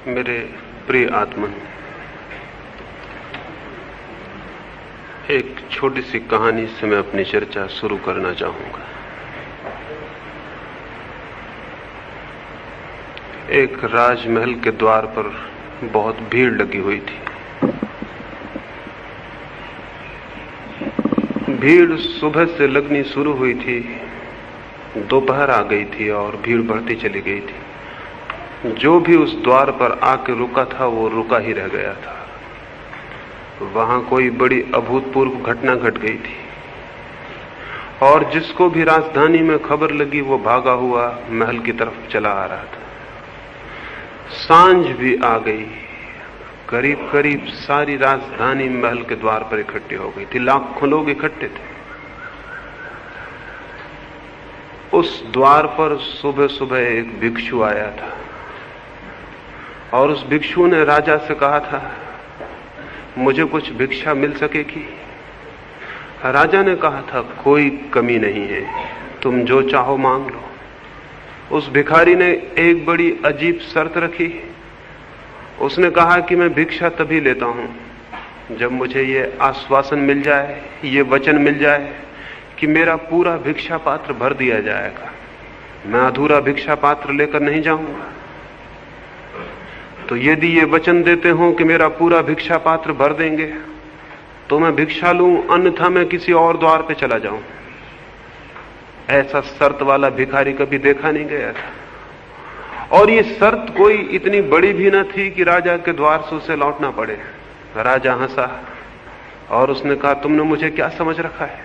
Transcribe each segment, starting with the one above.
मेरे प्रिय आत्मन, एक छोटी सी कहानी से मैं अपनी चर्चा शुरू करना चाहूंगा। एक राजमहल के द्वार पर बहुत भीड़ लगी हुई थी। भीड़ सुबह से लगनी शुरू हुई थी, दोपहर आ गई थी और भीड़ बढ़ती चली गई थी। जो भी उस द्वार पर आके रुका था वो रुका ही रह गया था। वहां कोई बड़ी अभूतपूर्व घटना घट गई थी और जिसको भी राजधानी में खबर लगी वो भागा हुआ महल की तरफ चला आ रहा था। सांझ भी आ गई। करीब करीब सारी राजधानी महल के द्वार पर इकट्ठी हो गई थी। लाखों लोग इकट्ठे थे। उस द्वार पर सुबह सुबह एक भिक्षु आया था और उस भिक्षु ने राजा से कहा था, मुझे कुछ भिक्षा मिल सकेगी? राजा ने कहा था, कोई कमी नहीं है, तुम जो चाहो मांग लो। उस भिखारी ने एक बड़ी अजीब शर्त रखी। उसने कहा कि मैं भिक्षा तभी लेता हूं जब मुझे ये आश्वासन मिल जाए, ये वचन मिल जाए कि मेरा पूरा भिक्षा पात्र भर दिया जाएगा। मैं अधूरा भिक्षा पात्र लेकर नहीं जाऊंगा। तो यदि ये वचन देते हो कि मेरा पूरा भिक्षा पात्र भर देंगे तो मैं भिक्षा लूं, अन्यथा मैं किसी और द्वार पे चला जाऊं। ऐसा शर्त वाला भिखारी कभी देखा नहीं गया था और ये शर्त कोई इतनी बड़ी भी न थी कि राजा के द्वार से उसे लौटना पड़े। राजा हंसा और उसने कहा, तुमने मुझे क्या समझ रखा है?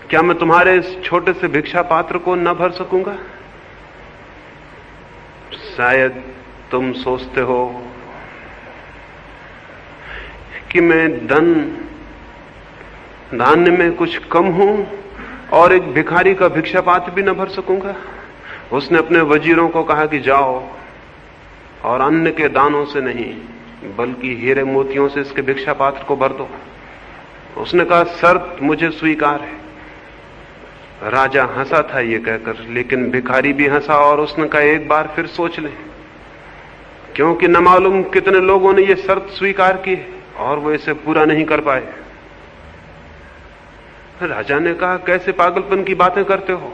क्या मैं तुम्हारे इस छोटे से भिक्षा पात्र को न भर सकूंगा? शायद तुम सोचते हो कि मैं धान्य में कुछ कम हूं और एक भिखारी का भिक्षा पात्र भी न भर सकूंगा। उसने अपने वजीरों को कहा कि जाओ और अन्न के दानों से नहीं बल्कि हीरे मोतियों से इसके भिक्षा पात्र को भर दो। उसने कहा, शर्त मुझे स्वीकार है। राजा हंसा था ये कहकर, लेकिन भिखारी भी हंसा और उसने कहा, एक बार फिर सोच लें, क्योंकि न मालूम कितने लोगों ने ये शर्त स्वीकार की और वो इसे पूरा नहीं कर पाए। राजा ने कहा, कैसे पागलपन की बातें करते हो?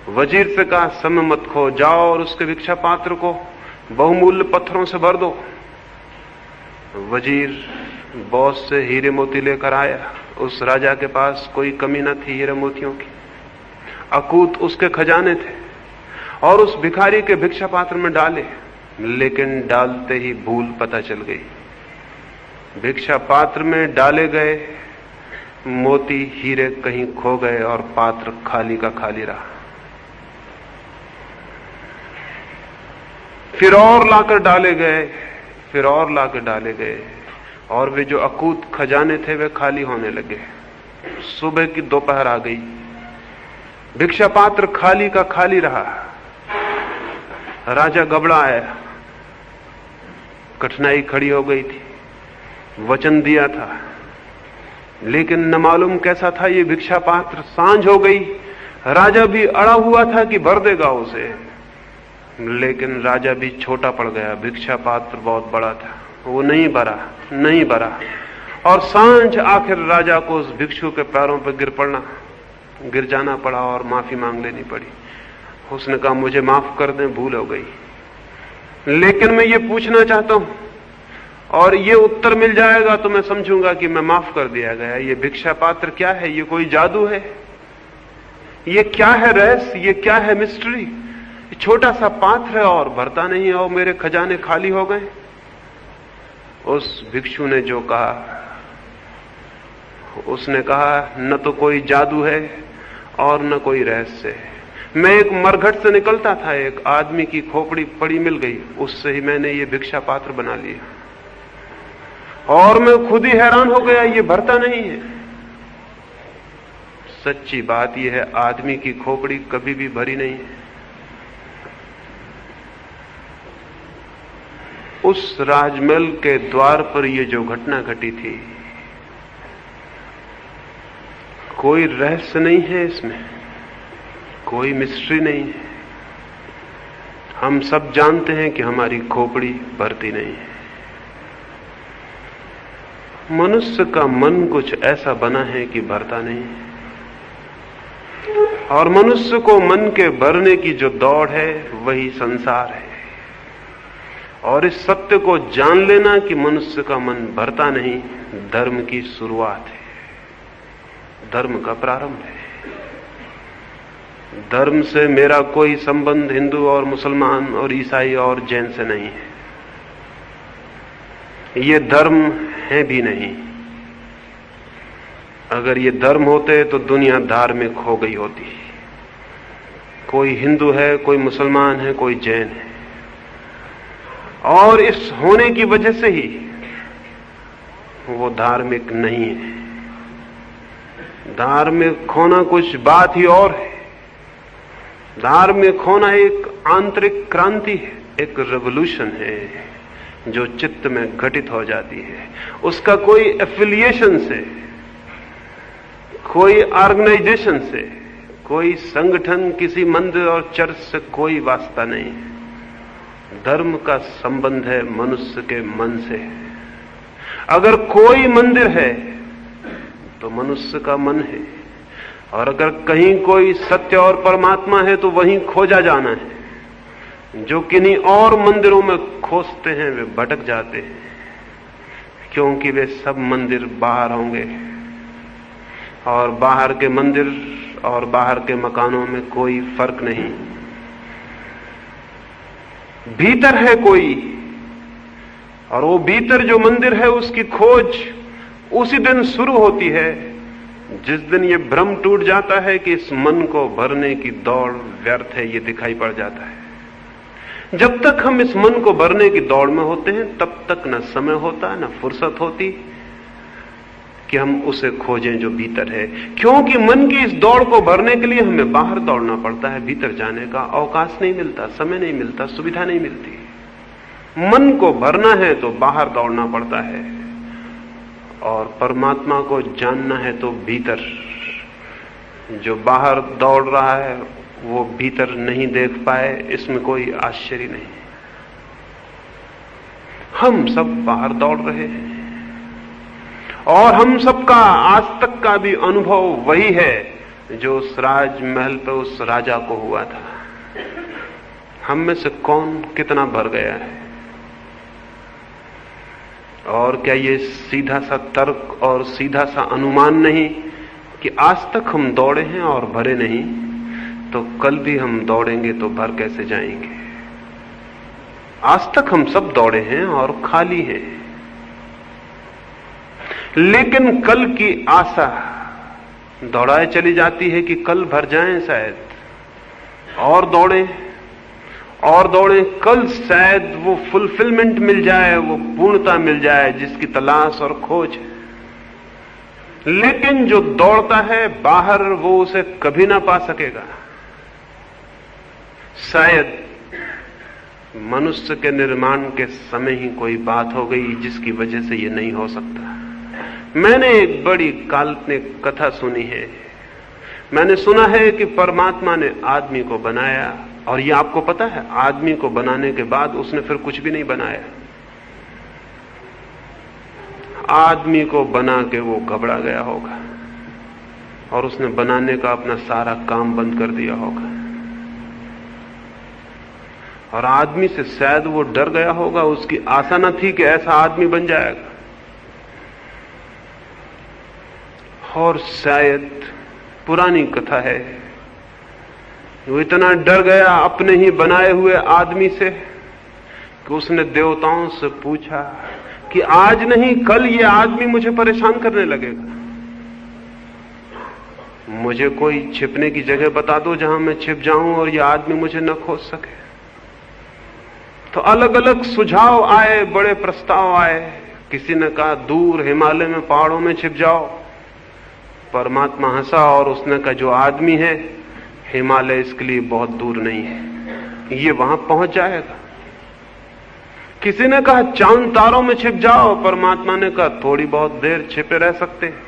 वजीर से कहा, समय मत खो, जाओ और उसके भिक्षा पात्र को बहुमूल्य पत्थरों से भर दो। वजीर बहुत से हीरे मोती लेकर आया। उस राजा के पास कोई कमी न थी हीरे मोतियों की, अकूत उसके खजाने थे और उस भिखारी के भिक्षा पात्र में डाले, लेकिन डालते ही भूल पता चल गई। भिक्षा पात्र में डाले गए मोती हीरे कहीं खो गए और पात्र खाली का खाली रहा। फिर और लाकर डाले गए, फिर और लाकर डाले गए और वे जो अकूत खजाने थे वे खाली होने लगे। सुबह की दोपहर आ गई, भिक्षा पात्र खाली का खाली रहा। राजा घबराया, कठिनाई खड़ी हो गई थी। वचन दिया था लेकिन न मालूम कैसा था ये भिक्षा पात्र। सांझ हो गई, राजा भी अड़ा हुआ था कि भर देगा उसे, लेकिन राजा भी छोटा पड़ गया। भिक्षा पात्र बहुत बड़ा था, वो नहीं भरा और सांझ आखिर राजा को उस भिक्षु के पैरों पर गिर जाना पड़ा और माफी मांग लेनी पड़ी। उसने कहा, मुझे माफ कर दें, भूल हो गई, लेकिन मैं ये पूछना चाहता हूं और ये उत्तर मिल जाएगा तो मैं समझूंगा कि मैं माफ कर दिया गया। ये भिक्षा पात्र क्या है? ये कोई जादू है? ये क्या है रहस्य? ये क्या है मिस्ट्री? छोटा सा पात्र है और भरता नहीं है और मेरे खजाने खाली हो गए। उस भिक्षु ने जो कहा, उसने कहा, न तो कोई जादू है और न कोई रहस्य है। मैं एक मरघट से निकलता था, एक आदमी की खोपड़ी पड़ी मिल गई, उससे ही मैंने ये भिक्षा पात्र बना लिया और मैं खुद ही हैरान हो गया, ये भरता नहीं है। सच्ची बात यह है, आदमी की खोपड़ी कभी भी भरी नहीं है। उस राजमहल के द्वार पर यह जो घटना घटी थी, कोई रहस्य नहीं है इसमें, कोई मिस्ट्री नहीं है। हम सब जानते हैं कि हमारी खोपड़ी भरती नहीं है। मनुष्य का मन कुछ ऐसा बना है कि भरता नहीं, और मनुष्य को मन के भरने की जो दौड़ है वही संसार है। और इस सत्य को जान लेना कि मनुष्य का मन भरता नहीं, धर्म की शुरुआत है, धर्म का प्रारंभ है। धर्म से मेरा कोई संबंध हिंदू और मुसलमान और ईसाई और जैन से नहीं है। ये धर्म है भी नहीं। अगर ये धर्म होते तो दुनिया धार्मिक हो गई होती। कोई हिंदू है, कोई मुसलमान है, कोई जैन है, और इस होने की वजह से ही वो धार्मिक नहीं है। धार्मिक होना कुछ बात ही और है। धार्मिक होना एक आंतरिक क्रांति है, एक रेवोल्यूशन है जो चित्त में घटित हो जाती है। उसका कोई एफिलिएशन से, कोई ऑर्गेनाइजेशन से, कोई संगठन, किसी मंदिर और चर्च से कोई वास्ता नहीं है। धर्म का संबंध है मनुष्य के मन से। अगर कोई मंदिर है तो मनुष्य का मन है, और अगर कहीं कोई सत्य और परमात्मा है तो वहीं खोजा जाना है। जो किन्हीं और मंदिरों में खोजते हैं वे भटक जाते हैं, क्योंकि वे सब मंदिर बाहर होंगे, और बाहर के मंदिर और बाहर के मकानों में कोई फर्क नहीं। भीतर है कोई, और वो भीतर जो मंदिर है उसकी खोज उसी दिन शुरू होती है जिस दिन ये भ्रम टूट जाता है कि इस मन को भरने की दौड़ व्यर्थ है। ये दिखाई पड़ जाता है। जब तक हम इस मन को भरने की दौड़ में होते हैं तब तक न समय होता, न फुर्सत होती कि हम उसे खोजें जो भीतर है। क्योंकि मन की इस दौड़ को भरने के लिए हमें बाहर दौड़ना पड़ता है। भीतर जाने का अवकाश नहीं मिलता, समय नहीं मिलता, सुविधा नहीं मिलती। मन को भरना है तो बाहर दौड़ना पड़ता है, और परमात्मा को जानना है तो भीतर। जो बाहर दौड़ रहा है वो भीतर नहीं देख पाए, इसमें कोई आश्चर्य नहीं। हम सब बाहर दौड़ रहे हैं, और हम सबका आज तक का भी अनुभव वही है जो उस राजमहल पे उस राजा को हुआ था। हम में से कौन कितना भर गया है? और क्या ये सीधा सा तर्क और सीधा सा अनुमान नहीं कि आज तक हम दौड़े हैं और भरे नहीं, तो कल भी हम दौड़ेंगे तो भर कैसे जाएंगे? आज तक हम सब दौड़े हैं और खाली हैं, लेकिन कल की आशा दौड़ाए चली जाती है कि कल भर जाएं शायद, और दौड़ें और दौड़ें, कल शायद वो फुलफिलमेंट मिल जाए, वो पूर्णता मिल जाए जिसकी तलाश और खोज है। लेकिन जो दौड़ता है बाहर वो उसे कभी ना पा सकेगा। शायद मनुष्य के निर्माण के समय ही कोई बात हो गई जिसकी वजह से ये नहीं हो सकता। मैंने एक बड़ी काल्पनिक कथा सुनी है। मैंने सुना है कि परमात्मा ने आदमी को बनाया, और ये आपको पता है, आदमी को बनाने के बाद उसने फिर कुछ भी नहीं बनाया। आदमी को बना के वो घबरा गया होगा, और उसने बनाने का अपना सारा काम बंद कर दिया होगा, और आदमी से शायद वो डर गया होगा। उसकी आशा न थी कि ऐसा आदमी बन जाएगा, और शायद पुरानी कथा है, वो इतना डर गया अपने ही बनाए हुए आदमी से कि उसने देवताओं से पूछा कि आज नहीं कल ये आदमी मुझे परेशान करने लगेगा। मुझे कोई छिपने की जगह बता दो जहां मैं छिप जाऊं और ये आदमी मुझे न खोज सके। तो अलग अलग सुझाव आए, बड़े प्रस्ताव आए। किसी ने कहा दूर हिमालय में पहाड़ों में छिप जाओ। परमात्मा हंसा और उसने कहा जो आदमी है हिमालय इसके लिए बहुत दूर नहीं है, ये वहां पहुंच जाएगा। किसी ने कहा चांद तारों में छिप जाओ। परमात्मा ने कहा थोड़ी बहुत देर छिपे रह सकते हैं,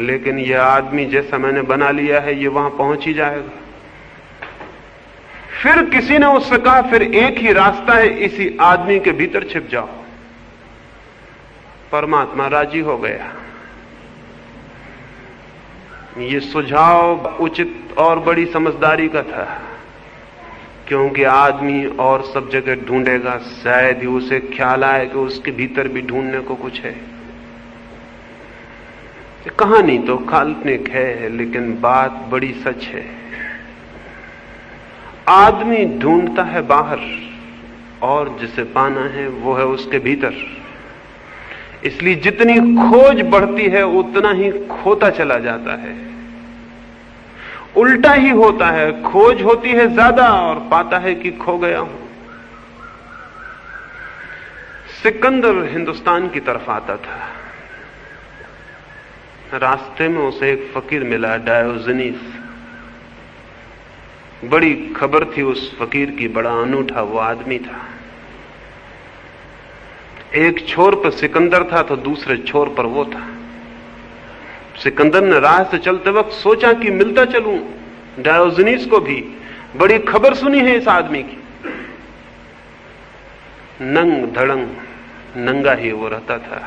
लेकिन यह आदमी जैसा मैंने बना लिया है ये वहां पहुंच ही जाएगा। फिर किसी ने उससे कहा फिर एक ही रास्ता है, इसी आदमी के भीतर छिप जाओ। परमात्मा राजी हो गया। ये सुझाव उचित और बड़ी समझदारी का था, क्योंकि आदमी और सब जगह ढूंढेगा, शायद ही उसे ख्याल आए कि उसके भीतर भी ढूंढने को कुछ है। कहानी तो काल्पनिक है, लेकिन बात बड़ी सच है। आदमी ढूंढता है बाहर, और जिसे पाना है वो है उसके भीतर। इसलिए जितनी खोज बढ़ती है उतना ही खोता चला जाता है। उल्टा ही होता है, खोज होती है ज्यादा और पाता है कि खो गया हूं। सिकंदर हिंदुस्तान की तरफ आता था। रास्ते में उसे एक फकीर मिला, डायोजनीस। बड़ी खबर थी उस फकीर की, बड़ा अनूठा वो आदमी था। एक छोर पर सिकंदर था तो दूसरे छोर पर वो था। सिकंदर ने राह से चलते वक्त सोचा कि मिलता चलूं डायोजनीस को भी, बड़ी खबर सुनी है इस आदमी की। नंग धड़ंग नंगा ही वो रहता था,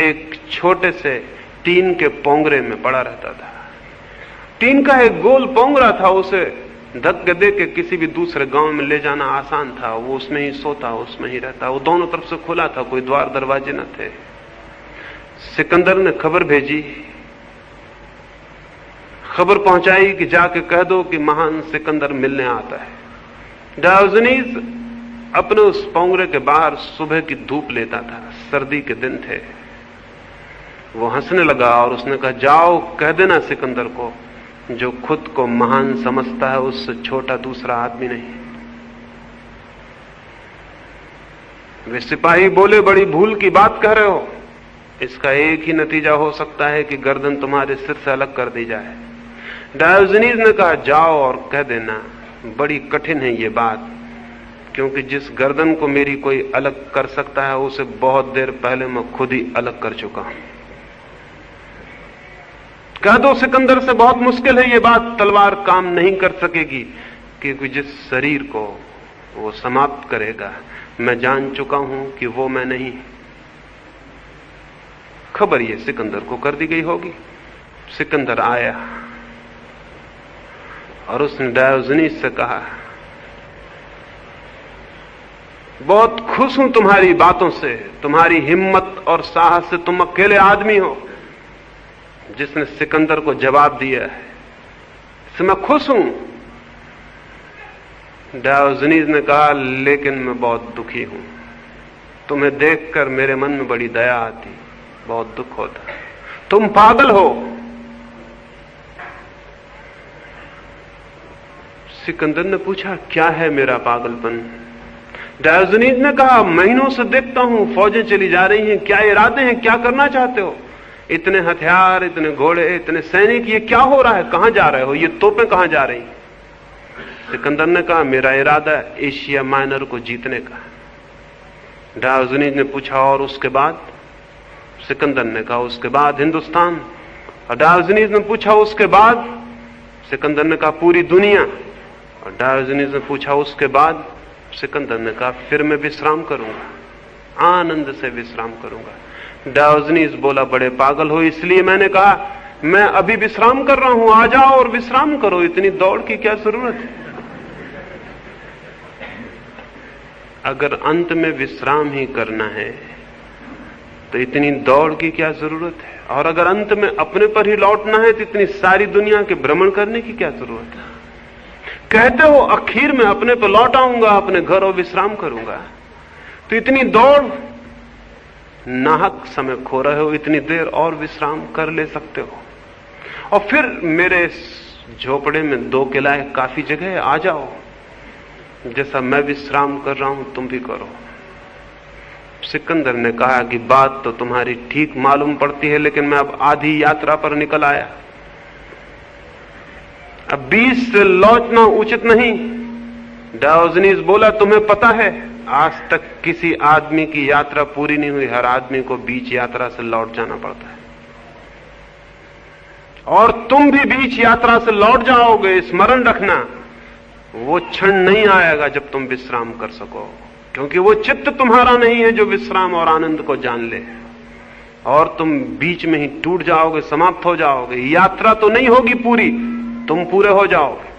एक छोटे से टीन के पोंगरे में पड़ा रहता था। टीन का एक गोल पोंगरा था, उसे धक्के दे के किसी भी दूसरे गांव में ले जाना आसान था। वो उसमें ही सोता, उसमें ही रहता। वो दोनों तरफ से खुला था, कोई द्वार दरवाजे न थे। सिकंदर ने खबर भेजी, खबर पहुंचाई कि जाके कह दो कि महान सिकंदर मिलने आता है। डायोजनीस अपने उस पोंगरे के बाहर सुबह की धूप लेता था, सर्दी के दिन थे। वो हंसने लगा और उसने कहा, जाओ कह देना सिकंदर को, जो खुद को महान समझता है उससे छोटा दूसरा आदमी नहीं। वे सिपाही बोले, बड़ी भूल की बात कह रहे हो। इसका एक ही नतीजा हो सकता है कि गर्दन तुम्हारे सिर से अलग कर दी जाए। डायोजनीस ने कहा, जाओ और कह देना। बड़ी कठिन है ये बात, क्योंकि जिस गर्दन को मेरी कोई अलग कर सकता है उसे बहुत देर पहले मैं खुद ही अलग कर चुका हूं। कह दो सिकंदर से, बहुत मुश्किल है ये बात, तलवार काम नहीं कर सकेगी, क्योंकि जिस शरीर को वो समाप्त करेगा मैं जान चुका हूं कि वो मैं नहीं। खबर ये सिकंदर को कर दी गई होगी। सिकंदर आया और उसने डायोजनीस से कहा, बहुत खुश हूं तुम्हारी बातों से, तुम्हारी हिम्मत और साहस से। तुम अकेले आदमी हो जिसने सिकंदर को जवाब दिया है, इससे मैं खुश हूं। डायोजनीस ने कहा, लेकिन मैं बहुत दुखी हूं। तुम्हें देखकर मेरे मन में बड़ी दया आती, बहुत दुख होता। तुम पागल हो। सिकंदर ने पूछा, क्या है मेरा पागलपन? डायोजनीस ने कहा, महीनों से देखता हूं फौजें चली जा रही हैं, क्या इरादे हैं, क्या करना चाहते हो? इतने हथियार, इतने घोड़े, इतने सैनिक, ये क्या हो रहा है? कहां जा रहे हो? ये तोपें कहां जा रही? सिकंदर ने कहा, मेरा इरादा एशिया माइनर को जीतने का। डायोजनीस ने पूछा, और उसके बाद? सिकंदर ने कहा, उसके बाद हिंदुस्तान। और डायोजनीस ने पूछा, उसके बाद? सिकंदर ने कहा, पूरी दुनिया। और डायोजनीस ने पूछा, उसके बाद? सिकंदर ने कहा, फिर मैं विश्राम करूंगा, आनंद से विश्राम करूंगा। डायोजनीस बोला, बड़े पागल हो, इसलिए मैंने कहा मैं अभी विश्राम कर रहा हूं, आ जाओ और विश्राम करो, इतनी दौड़ की क्या जरूरत है? अगर अंत में विश्राम ही करना है तो इतनी दौड़ की क्या जरूरत है? और अगर अंत में अपने पर ही लौटना है तो इतनी सारी दुनिया के भ्रमण करने की क्या जरूरत है? कहते हो आखिर में अपने पर लौट आऊंगा, अपने घर और विश्राम करूंगा, तो इतनी दौड़, नाहक समय खो रहे हो। इतनी देर और विश्राम कर ले सकते हो। और फिर मेरे झोपड़े में 2 किला काफी जगह है, आ जाओ। जैसा मैं विश्राम कर रहा हूं तुम भी करो। सिकंदर ने कहा कि बात तो तुम्हारी ठीक मालूम पड़ती है, लेकिन मैं अब आधी यात्रा पर निकल आया, अब 20 से लौटना उचित नहीं। डायोजनीस बोला, तुम्हें पता है आज तक किसी आदमी की यात्रा पूरी नहीं हुई, हर आदमी को बीच यात्रा से लौट जाना पड़ता है, और तुम भी बीच यात्रा से लौट जाओगे, स्मरण रखना। वो क्षण नहीं आएगा जब तुम विश्राम कर सको, क्योंकि वो चित्त तुम्हारा नहीं है जो विश्राम और आनंद को जान ले, और तुम बीच में ही टूट जाओगे, समाप्त हो जाओगे। यात्रा तो नहीं होगी पूरी, तुम पूरे हो जाओगे।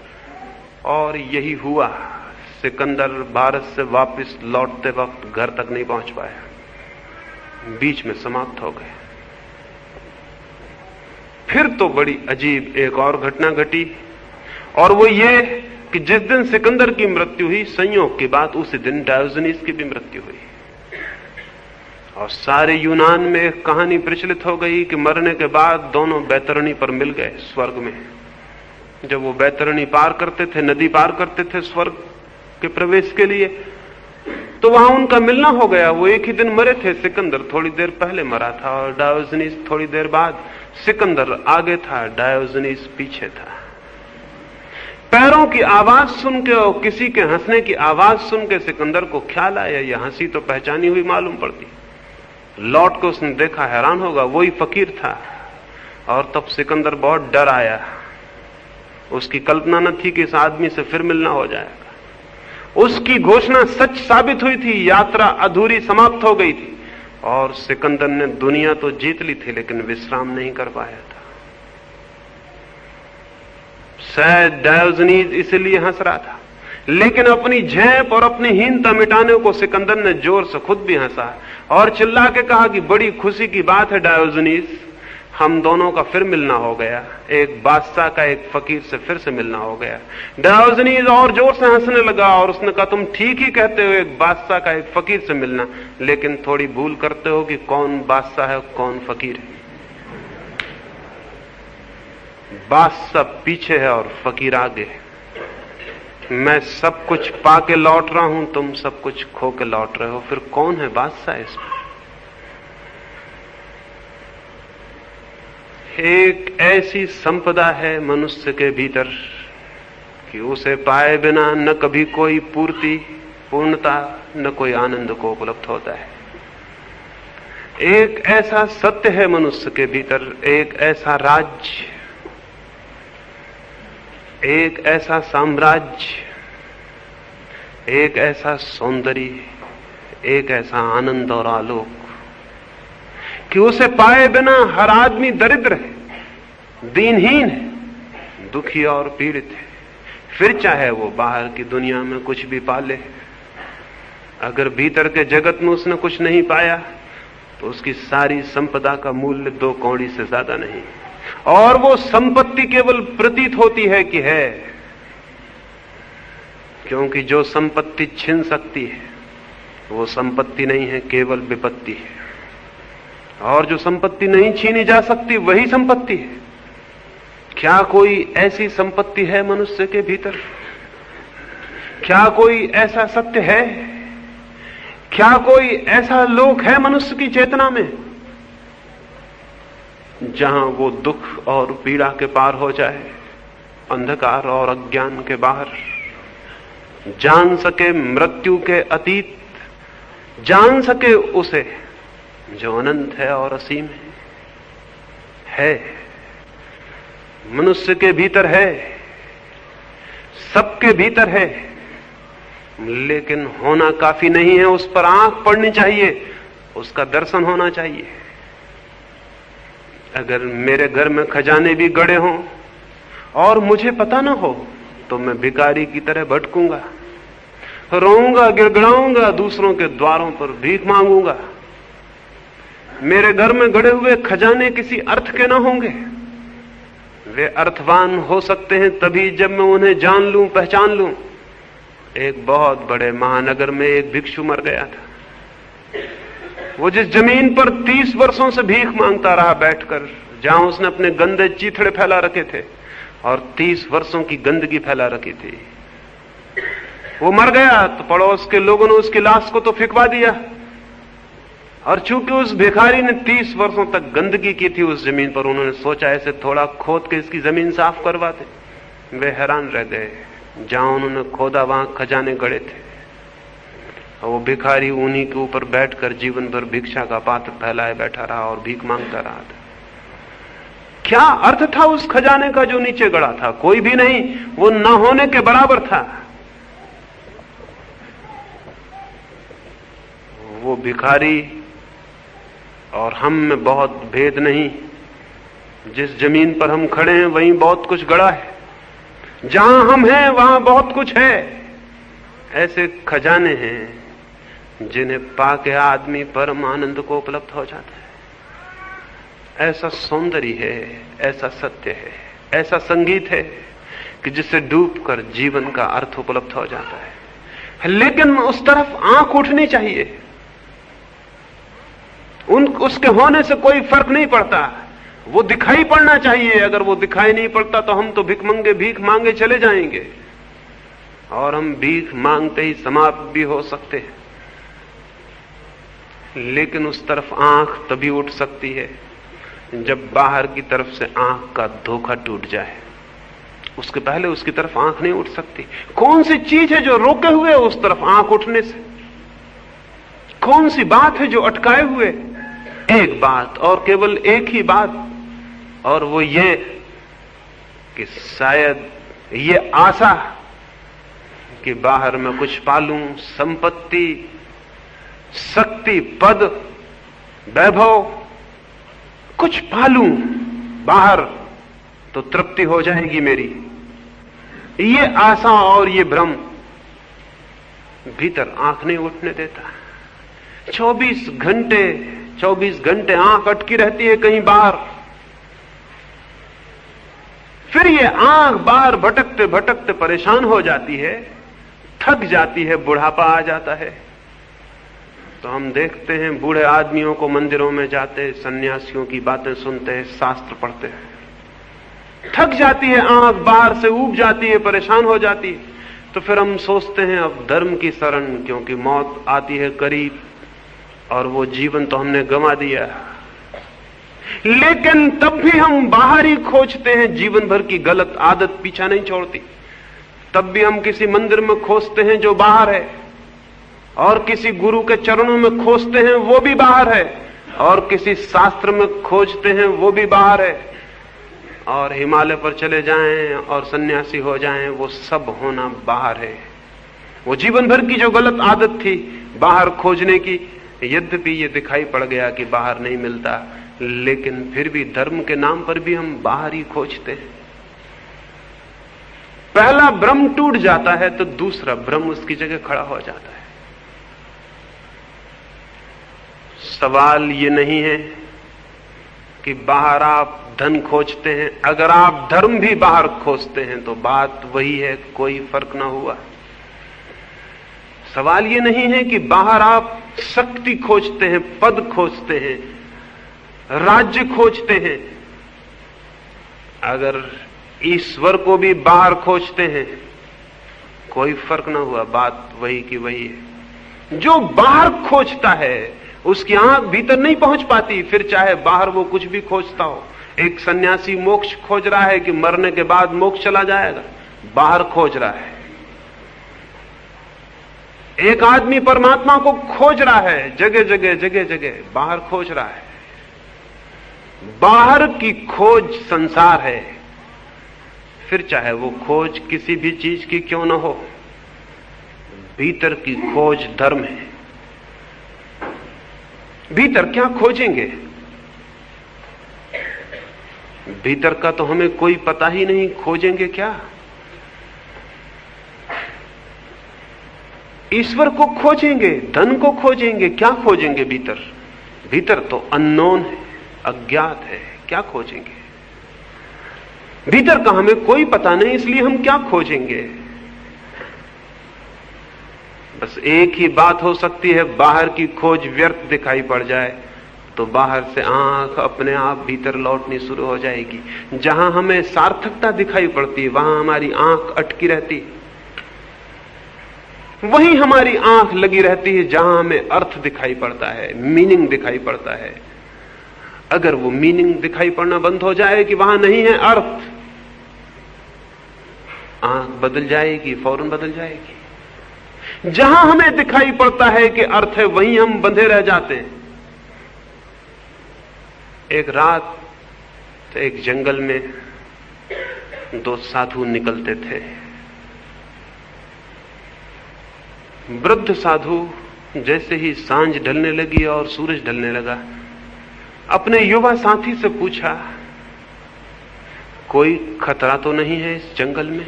और यही हुआ। सिकंदर भारत से वापस लौटते वक्त घर तक नहीं पहुंच पाया, बीच में समाप्त हो गए। फिर तो बड़ी अजीब एक और घटना घटी, और वो ये कि जिस दिन सिकंदर की मृत्यु हुई, संयोग की बात उसी दिन डायोजनीस की भी मृत्यु हुई। और सारे यूनान में एक कहानी प्रचलित हो गई कि मरने के बाद दोनों बैतरणी पर मिल गए स्वर्ग में। जब वो बैतरणी पार करते थे, नदी पार करते थे स्वर्ग के प्रवेश के लिए, तो वहां उनका मिलना हो गया। वो एक ही दिन मरे थे। सिकंदर थोड़ी देर पहले मरा था और डायोजनीस थोड़ी देर बाद। सिकंदर आगे था, डायोजनीस पीछे था। पैरों की आवाज सुन के और किसी के हंसने की आवाज सुन के सिकंदर को ख्याल आया, यह हंसी तो पहचानी हुई मालूम पड़ती। लौट के उसने देखा, हैरान होगा, वही फकीर था। और तब सिकंदर बहुत डर आया। उसकी कल्पना न थी कि इस आदमी से फिर मिलना हो जाएगा। उसकी घोषणा सच साबित हुई थी, यात्रा अधूरी समाप्त हो गई थी, और सिकंदर ने दुनिया तो जीत ली थी, लेकिन विश्राम नहीं कर पाया था। शायद डायोजनीस इसलिए हंस रहा था, लेकिन अपनी झेप और अपनी हीनता मिटाने को सिकंदर ने जोर से खुद भी हंसा और चिल्ला के कहा कि बड़ी खुशी की बात है डायोजनीस, हम दोनों का फिर मिलना हो गया। एक बादशाह का एक फकीर से फिर से मिलना हो गया। डायोजनीस और जोर से हंसने लगा और उसने कहा, तुम ठीक ही कहते हो, एक बादशाह का एक फकीर से मिलना, लेकिन थोड़ी भूल करते हो कि कौन बादशाह है कौन फकीर है। बादशाह पीछे है और फकीर आगे है। मैं सब कुछ पाके लौट रहा हूं, तुम सब कुछ खो के लौट रहे हो, फिर कौन है बादशाह इसमें? एक ऐसी संपदा है मनुष्य के भीतर कि उसे पाए बिना न कभी कोई पूर्णता न कोई आनंद को उपलब्ध होता है। एक ऐसा सत्य है मनुष्य के भीतर, एक ऐसा राज्य, एक ऐसा साम्राज्य, एक ऐसा सौंदर्य, एक ऐसा आनंद और आलोक कि उसे पाए बिना हर आदमी दरिद्र है, दीनहीन है, दुखी और पीड़ित है। फिर चाहे वो बाहर की दुनिया में कुछ भी पाले, अगर भीतर के जगत में उसने कुछ नहीं पाया तो उसकी सारी संपदा का मूल्य 2 कौड़ी से ज्यादा नहीं। और वो संपत्ति केवल प्रतीत होती है कि है, क्योंकि जो संपत्ति छिन सकती है वो संपत्ति नहीं है, केवल विपत्ति है। और जो संपत्ति नहीं छीनी जा सकती वही संपत्ति है। क्या कोई ऐसी संपत्ति है मनुष्य के भीतर? क्या कोई ऐसा सत्य है? क्या कोई ऐसा लोक है मनुष्य की चेतना में जहां वो दुख और पीड़ा के पार हो जाए, अंधकार और अज्ञान के बाहर, जान सके मृत्यु के अतीत, जान सके उसे जो अनंत है और असीम है। मनुष्य के भीतर है, सबके भीतर है, लेकिन होना काफी नहीं है। उस पर आंख पड़नी चाहिए, उसका दर्शन होना चाहिए। अगर मेरे घर में खजाने भी गड़े हों और मुझे पता ना हो तो मैं भिखारी की तरह भटकूंगा, रोऊंगा, गिड़गिड़ाऊंगा, दूसरों के द्वारों पर भीख मांगूंगा। मेरे घर में गड़े हुए खजाने किसी अर्थ के ना होंगे। वे अर्थवान हो सकते हैं तभी जब मैं उन्हें जान लूं, पहचान लूं। एक बहुत बड़े महानगर में एक भिक्षु मर गया था। वो जिस जमीन पर 30 वर्षों से भीख मांगता रहा बैठकर, जहां उसने अपने गंदे चीथड़े फैला रखे थे और 30 वर्षों की गंदगी फैला रखी थी, वो मर गया तो पड़ोस के लोगों ने उसकी लाश को तो फेंकवा दिया। और चूंकि उस भिखारी ने 30 वर्षों तक गंदगी की थी उस जमीन पर, उन्होंने सोचा ऐसे थोड़ा खोद के इसकी जमीन साफ करवा दे। वे हैरान रह गए, जहां उन्होंने खोदा वहां खजाने गड़े थे और वो भिखारी उन्हीं के ऊपर बैठकर जीवन भर भिक्षा का पात्र फैलाए बैठा रहा और भीख मांगता रहा था। क्या अर्थ था उस खजाने का जो नीचे गड़ा था? कोई भी नहीं, वो न होने के बराबर था। वो भिखारी और हम में बहुत भेद नहीं। जिस जमीन पर हम खड़े हैं वहीं बहुत कुछ गड़ा है, जहां हम हैं वहां बहुत कुछ है। ऐसे खजाने हैं जिन्हें पाके आदमी परम आनंद को उपलब्ध हो जाता है। ऐसा सौंदर्य है, ऐसा सत्य है, ऐसा संगीत है कि जिससे डूबकर जीवन का अर्थ उपलब्ध हो जाता है। लेकिन उस तरफ आंख उठनी चाहिए। उसके होने से कोई फर्क नहीं पड़ता, वो दिखाई पड़ना चाहिए। अगर वो दिखाई नहीं पड़ता तो हम तो भीख मांगे चले जाएंगे और हम भीख मांगते ही समाप्त भी हो सकते हैं। लेकिन उस तरफ आंख तभी उठ सकती है जब बाहर की तरफ से आंख का धोखा टूट जाए। उसके पहले उसकी तरफ आंख नहीं उठ सकती। कौन सी चीज है जो रोके हुए है उस तरफ आंख उठने से? कौन सी बात है जो अटकाए हुए? एक बात, और केवल एक ही बात, और वो ये कि शायद ये आशा कि बाहर में कुछ पालूं, संपत्ति, शक्ति, पद, वैभव, कुछ पालूं बाहर तो तृप्ति हो जाएगी मेरी। ये आशा और ये भ्रम भीतर आंख नहीं उठने देता। 24 घंटे आंख अटकी रहती है कहीं बाहर। फिर ये आंख बाहर भटकते भटकते परेशान हो जाती है, थक जाती है, बुढ़ापा आ जाता है। तो हम देखते हैं बूढ़े आदमियों को मंदिरों में जाते, सन्यासियों की बातें सुनते हैं, शास्त्र पढ़ते हैं। थक जाती है आंख, बाहर से ऊब जाती है, परेशान हो जाती है। तो फिर हम सोचते हैं अब धर्म की शरण, क्योंकि मौत आती है करीब और वो जीवन तो हमने गंवा दिया। लेकिन तब भी हम बाहर ही खोजते हैं। जीवन भर की गलत आदत पीछा नहीं छोड़ती। तब भी हम किसी मंदिर में खोजते हैं जो बाहर है, और किसी गुरु के चरणों में खोजते हैं वो भी बाहर है, और किसी शास्त्र में खोजते हैं वो भी बाहर है। और हिमालय पर चले जाएं और सन्यासी हो जाएं, वो सब होना बाहर है। वो जीवन भर की जो गलत आदत थी बाहर खोजने की, यद्यपि ये दिखाई पड़ गया कि बाहर नहीं मिलता, लेकिन फिर भी धर्म के नाम पर भी हम बाहर ही खोजते हैं। पहला भ्रम टूट जाता है तो दूसरा भ्रम उसकी जगह खड़ा हो जाता है। सवाल ये नहीं है कि बाहर आप धन खोजते हैं। अगर आप धर्म भी बाहर खोजते हैं तो बात वही है, कोई फर्क ना हुआ। सवाल ये नहीं है कि बाहर आप शक्ति खोजते हैं, पद खोजते हैं, राज्य खोजते हैं। अगर ईश्वर को भी बाहर खोजते हैं कोई फर्क ना हुआ, बात वही की वही है। जो बाहर खोजता है उसकी आंख भीतर नहीं पहुंच पाती, फिर चाहे बाहर वो कुछ भी खोजता हो। एक सन्यासी मोक्ष खोज रहा है कि मरने के बाद मोक्ष चला जाएगा, बाहर खोज रहा है। एक आदमी परमात्मा को खोज रहा है, जगह जगह बाहर खोज रहा है। बाहर की खोज संसार है, फिर चाहे वो खोज किसी भी चीज की क्यों ना हो। भीतर की खोज धर्म है। भीतर क्या खोजेंगे? भीतर का तो हमें कोई पता ही नहीं, खोजेंगे क्या? ईश्वर को खोजेंगे, धन को खोजेंगे, क्या खोजेंगे भीतर? भीतर तो अननोन है, अज्ञात है, क्या खोजेंगे? भीतर का हमें कोई पता नहीं, इसलिए हम क्या खोजेंगे? बस एक ही बात हो सकती है, बाहर की खोज व्यर्थ दिखाई पड़ जाए तो बाहर से आंख अपने आप भीतर लौटनी शुरू हो जाएगी। जहां हमें सार्थकता दिखाई पड़ती है वहां हमारी आंख अटकी रहती है। वहीं हमारी आंख लगी रहती है जहां हमें अर्थ दिखाई पड़ता है, मीनिंग दिखाई पड़ता है। अगर वो मीनिंग दिखाई पड़ना बंद हो जाए कि वहां नहीं है अर्थ, आंख बदल जाएगी, फौरन बदल जाएगी। जहां हमें दिखाई पड़ता है कि अर्थ है वहीं हम बंधे रह जाते हैं। एक रात एक जंगल में दो साधु निकलते थे। वृद्ध साधु जैसे ही सांझ ढलने लगी और सूरज ढलने लगा, अपने युवा साथी से पूछा, कोई खतरा तो नहीं है इस जंगल में?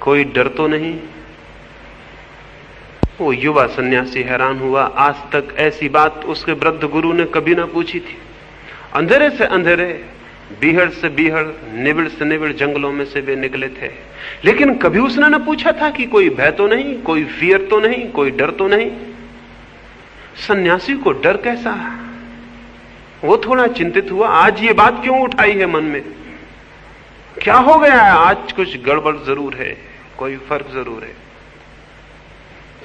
कोई डर तो नहीं? वो युवा सन्यासी हैरान हुआ। आज तक ऐसी बात उसके वृद्ध गुरु ने कभी ना पूछी थी। अंधेरे से अंधेरे, बीहड़ से बीहड़, निबिड़ से निबिड़ जंगलों में से वे निकले थे, लेकिन कभी उसने न पूछा था कि कोई भय तो नहीं, कोई फियर तो नहीं, कोई डर तो नहीं। सन्यासी को डर कैसा? वो थोड़ा चिंतित हुआ, आज ये बात क्यों उठाई है मन में? क्या हो गया है? आज कुछ गड़बड़ जरूर है, कोई फर्क जरूर है।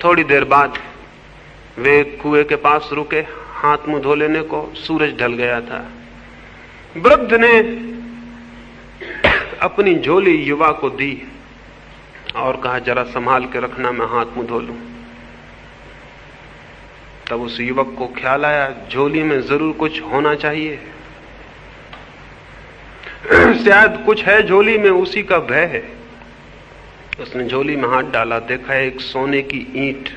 थोड़ी देर बाद वे कुएं के पास रुके, हाथ मुंह धो लेने को। सूरज ढल गया था। वृद्ध ने अपनी झोली युवा को दी और कहा, जरा संभाल के रखना, मैं हाथ मुंह धो लूं। तब उस युवक को ख्याल आया, झोली में जरूर कुछ होना चाहिए, शायद कुछ है झोली में, उसी का भय है। उसने झोली में हाथ डाला, देखा एक सोने की ईंट।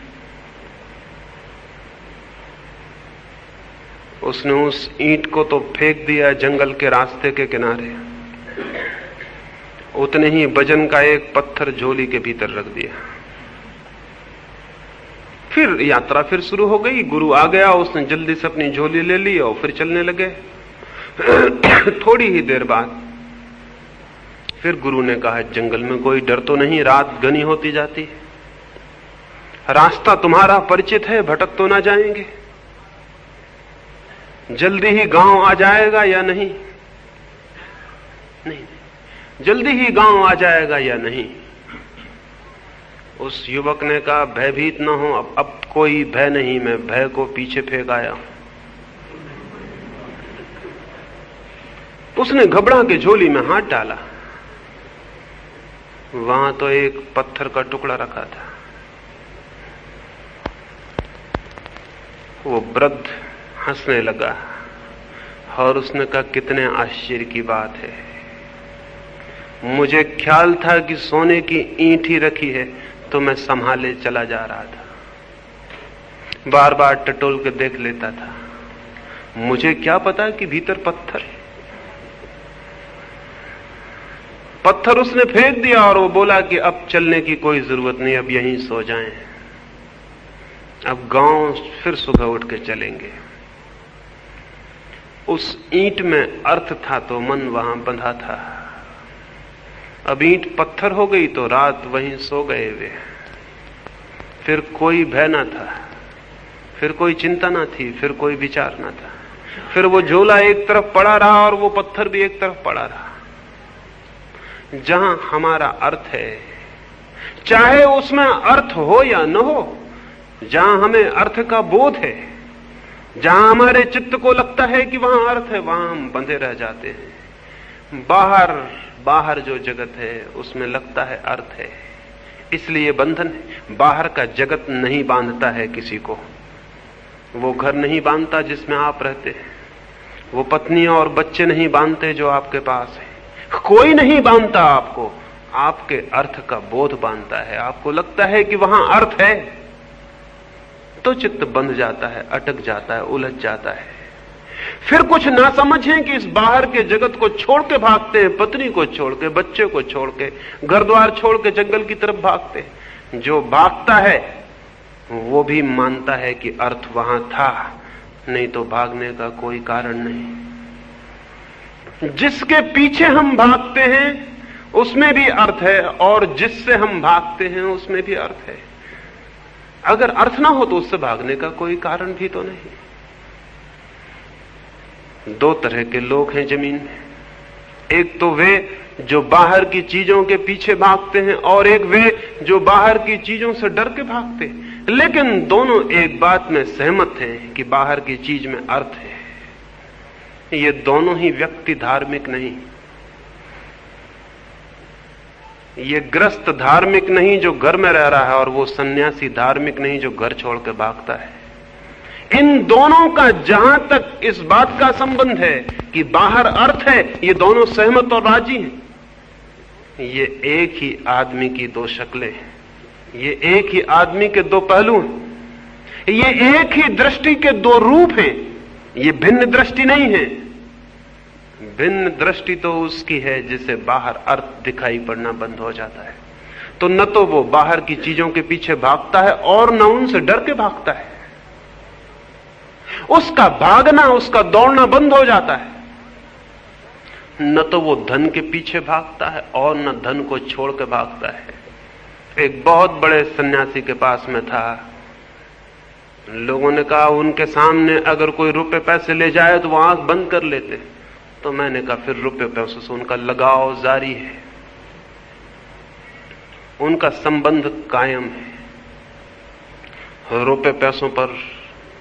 उसने उस ईंट को तो फेंक दिया जंगल के रास्ते के किनारे, उतने ही वजन का एक पत्थर झोली के भीतर रख दिया। फिर यात्रा फिर शुरू हो गई। गुरु आ गया, उसने जल्दी से अपनी झोली ले ली और फिर चलने लगे। थोड़ी ही देर बाद फिर गुरु ने कहा, जंगल में कोई डर तो नहीं? रात घनी होती जाती, रास्ता तुम्हारा परिचित है, भटक तो ना जाएंगे? जल्दी ही गांव आ जाएगा या नहीं? नहीं, जल्दी ही गांव आ जाएगा या नहीं? उस युवक ने कहा, भयभीत न हो, अब कोई भय नहीं, मैं भय को पीछे फेंक आया हूं। उसने घबरा के झोली में हाथ डाला, वहां तो एक पत्थर का टुकड़ा रखा था। वो वृद्ध हंसने लगा और उसने कहा, कितने आश्चर्य की बात है, मुझे ख्याल था कि सोने की ईंट ही रखी है, तो मैं संभाले चला जा रहा था, बार बार टटोल के देख लेता था, मुझे क्या पता कि भीतर पत्थर है। पत्थर उसने फेंक दिया और वो बोला कि अब चलने की कोई जरूरत नहीं, अब यहीं सो जाएं, अब गांव फिर सुबह उठ के चलेंगे। उस ईंट में अर्थ था तो मन वहां बंधा था। अब ईंट पत्थर हो गई तो रात वहीं सो गए वे। फिर कोई भय ना था, फिर कोई चिंता ना थी, फिर कोई विचार ना था। फिर वो झोला एक तरफ पड़ा रहा और वो पत्थर भी एक तरफ पड़ा रहा। जहां हमारा अर्थ है, चाहे उसमें अर्थ हो या न हो, जहां हमें अर्थ का बोध है, जहां हमारे चित्त को लगता है कि वहां अर्थ है, वहां हम बंधे रह जाते हैं। बाहर जो जगत है उसमें लगता है अर्थ है, इसलिए बंधन है। बाहर का जगत नहीं बांधता है किसी को। वो घर नहीं बांधता जिसमें आप रहते हैं, वो पत्नी और बच्चे नहीं बांधते जो आपके पास है, कोई नहीं बांधता आपको। आपके अर्थ का बोध बांधता है। आपको लगता है कि वहां अर्थ है, तो चित्त बंध जाता है, अटक जाता है, उलझ जाता है। फिर कुछ ना समझें कि इस बाहर के जगत को छोड़ के भागते हैं, पत्नी को छोड़ के, बच्चे को छोड़ के, घर द्वार छोड़ के जंगल की तरफ भागते हैं। जो भागता है वो भी मानता है कि अर्थ वहां था, नहीं तो भागने का कोई कारण नहीं। जिसके पीछे हम भागते हैं उसमें भी अर्थ है, और जिससे हम भागते हैं उसमें भी अर्थ है। अगर अर्थ ना हो तो उससे भागने का कोई कारण भी तो नहीं। दो तरह के लोग हैं जमीन में, एक तो वे जो बाहर की चीजों के पीछे भागते हैं, और एक वे जो बाहर की चीजों से डर के भागते हैं। लेकिन दोनों एक बात में सहमत हैं कि बाहर की चीज में अर्थ है। ये दोनों ही व्यक्ति धार्मिक नहीं। ये ग्रस्त धार्मिक नहीं जो घर में रह रहा है, और वो सन्यासी धार्मिक नहीं जो घर छोड़ के भागता है। इन दोनों का जहां तक इस बात का संबंध है कि बाहर अर्थ है, ये दोनों सहमत और राजी हैं। ये एक ही आदमी की दो शक्लें हैं, ये एक ही आदमी के दो पहलू हैं। ये एक ही दृष्टि के दो रूप हैं, ये भिन्न दृष्टि नहीं है। भिन्न दृष्टि तो उसकी है जिसे बाहर अर्थ दिखाई पड़ना बंद हो जाता है, तो न तो वो बाहर की चीजों के पीछे भागता है और न उनसे डर के भागता है। उसका भागना, उसका दौड़ना बंद हो जाता है। न तो वो धन के पीछे भागता है और न धन को छोड़ के भागता है। एक बहुत बड़े सन्यासी के पास में था, लोगों ने कहा उनके सामने अगर कोई रुपए पैसे ले जाए तो वो आंख बंद कर लेते। तो मैंने कहा फिर रुपए पैसों से उनका लगाव जारी है, उनका संबंध कायम है, रुपए पैसों पर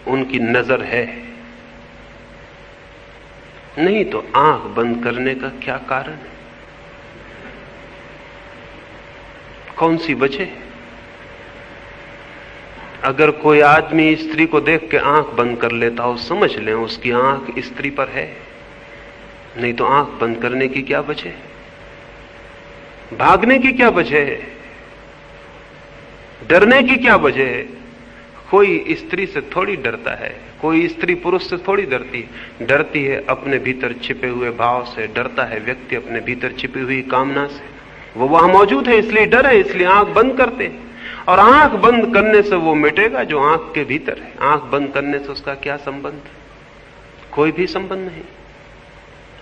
उनकी नजर है। नहीं तो आंख बंद करने का क्या कारण है? कौन सी वजह? अगर कोई आदमी स्त्री को देख के आंख बंद कर लेता हो, समझ लें उसकी आंख स्त्री पर है। नहीं तो आंख बंद करने की क्या वजह है? भागने की क्या वजह है? डरने की क्या वजह है? कोई स्त्री से थोड़ी डरता है, कोई स्त्री पुरुष से थोड़ी डरती है अपने भीतर छिपे हुए भाव से। डरता है व्यक्ति अपने भीतर छिपी हुई कामना से, वो वहां मौजूद है इसलिए डर है, इसलिए आंख बंद करते हैं। और आंख बंद करने से वो मिटेगा जो आंख के भीतर है। आंख बंद करने से उसका क्या संबंध? कोई भी संबंध नहीं।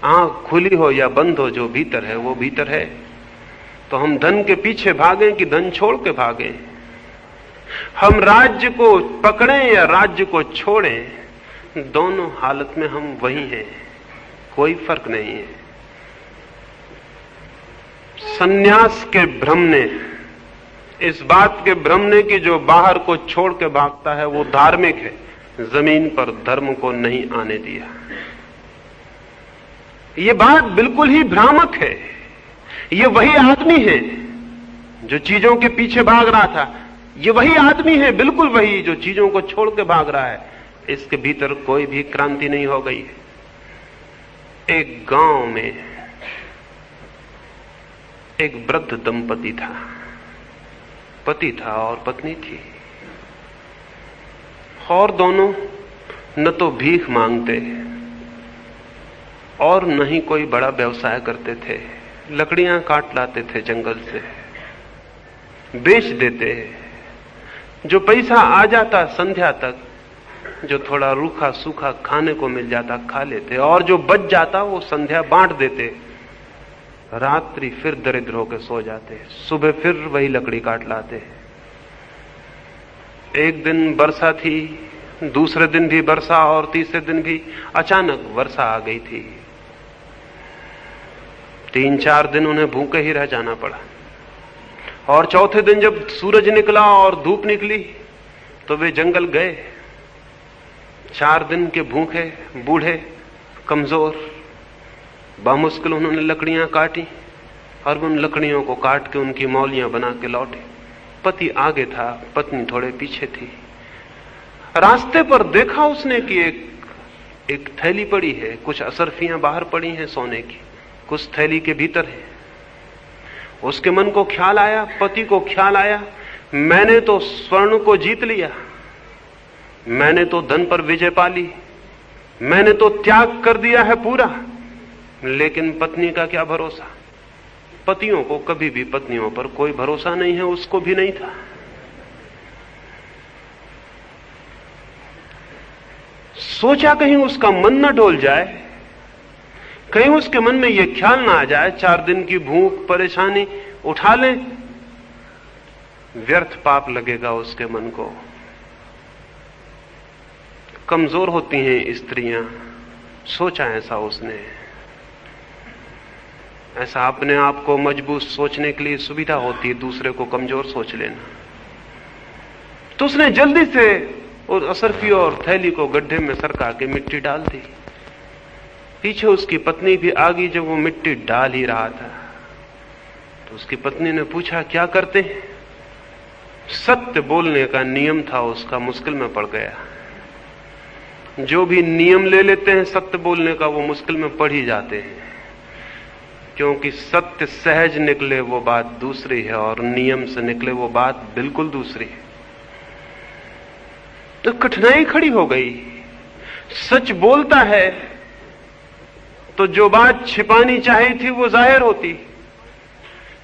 आंख खुली हो या बंद हो, जो भीतर है वो भीतर है। तो हम धन के पीछे भागें कि धन छोड़ के भागें, हम राज्य को पकड़ें या राज्य को छोड़ें, दोनों हालत में हम वही हैं, कोई फर्क नहीं है। सन्यास के भ्रम ने, इस बात के भ्रम ने कि जो बाहर को छोड़ के भागता है वो धार्मिक है, जमीन पर धर्म को नहीं आने दिया। ये बात बिल्कुल ही भ्रामक है। ये वही आदमी है जो चीजों के पीछे भाग रहा था, ये वही आदमी है, बिल्कुल वही, जो चीजों को छोड़ के भाग रहा है। इसके भीतर कोई भी क्रांति नहीं हो गई है। एक गांव में एक वृद्ध दंपति था, पति था और पत्नी थी, और दोनों न तो भीख मांगते और न ही कोई बड़ा व्यवसाय करते थे। लकड़ियां काट लाते थे जंगल से, बेच देते। जो पैसा आ जाता संध्या तक, जो थोड़ा रूखा सूखा खाने को मिल जाता खा लेते, और जो बच जाता वो संध्या बांट देते। रात्रि फिर दरिद्र होकर सो जाते, सुबह फिर वही लकड़ी काट लाते। एक दिन वर्षा थी, दूसरे दिन भी वर्षा, और तीसरे दिन भी अचानक वर्षा आ गई थी। 3-4 दिन उन्हें भूखे ही रह जाना पड़ा, और चौथे दिन जब सूरज निकला और धूप निकली तो वे जंगल गए। 4 दिन के भूखे, बूढ़े, कमजोर, बामुश्किल उन्होंने लकड़ियां काटी, और उन लकड़ियों को काट के उनकी मौलियां बना के लौटे। पति आगे था, पत्नी थोड़े पीछे थी। रास्ते पर देखा उसने कि एक थैली पड़ी है, कुछ असरफियां बाहर पड़ी हैं सोने की, कुछ थैली के भीतर है। उसके मन को ख्याल आया, पति को ख्याल आया, मैंने तो स्वर्ण को जीत लिया, मैंने तो धन पर विजय पा ली, मैंने तो त्याग कर दिया है पूरा, लेकिन पत्नी का क्या भरोसा? पतियों को कभी भी पत्नियों पर कोई भरोसा नहीं है, उसको भी नहीं था। सोचा कहीं उसका मन न डोल जाए, कहीं उसके मन में यह ख्याल ना आ जाए 4 दिन की भूख परेशानी उठा ले, व्यर्थ पाप लगेगा उसके मन को। कमजोर होती हैं स्त्रियां, सोचा ऐसा उसने। ऐसा अपने आप को मजबूत सोचने के लिए सुविधा होती है, दूसरे को कमजोर सोच लेना। तो उसने जल्दी से उस असरफी और थैली को गड्ढे में सरका के मिट्टी डाल दी। पीछे उसकी पत्नी भी आ गई जब वो मिट्टी डाल ही रहा था। तो उसकी पत्नी ने पूछा, क्या करते हैं? सत्य बोलने का नियम था उसका, मुश्किल में पड़ गया। जो भी नियम ले लेते हैं सत्य बोलने का, वो मुश्किल में पड़ ही जाते हैं, क्योंकि सत्य सहज निकले वो बात दूसरी है और नियम से निकले वो बात बिल्कुल दूसरी है। तो कठिनाई खड़ी हो गई। सच बोलता है तो जो बात छिपानी चाहिए थी वो जाहिर होती।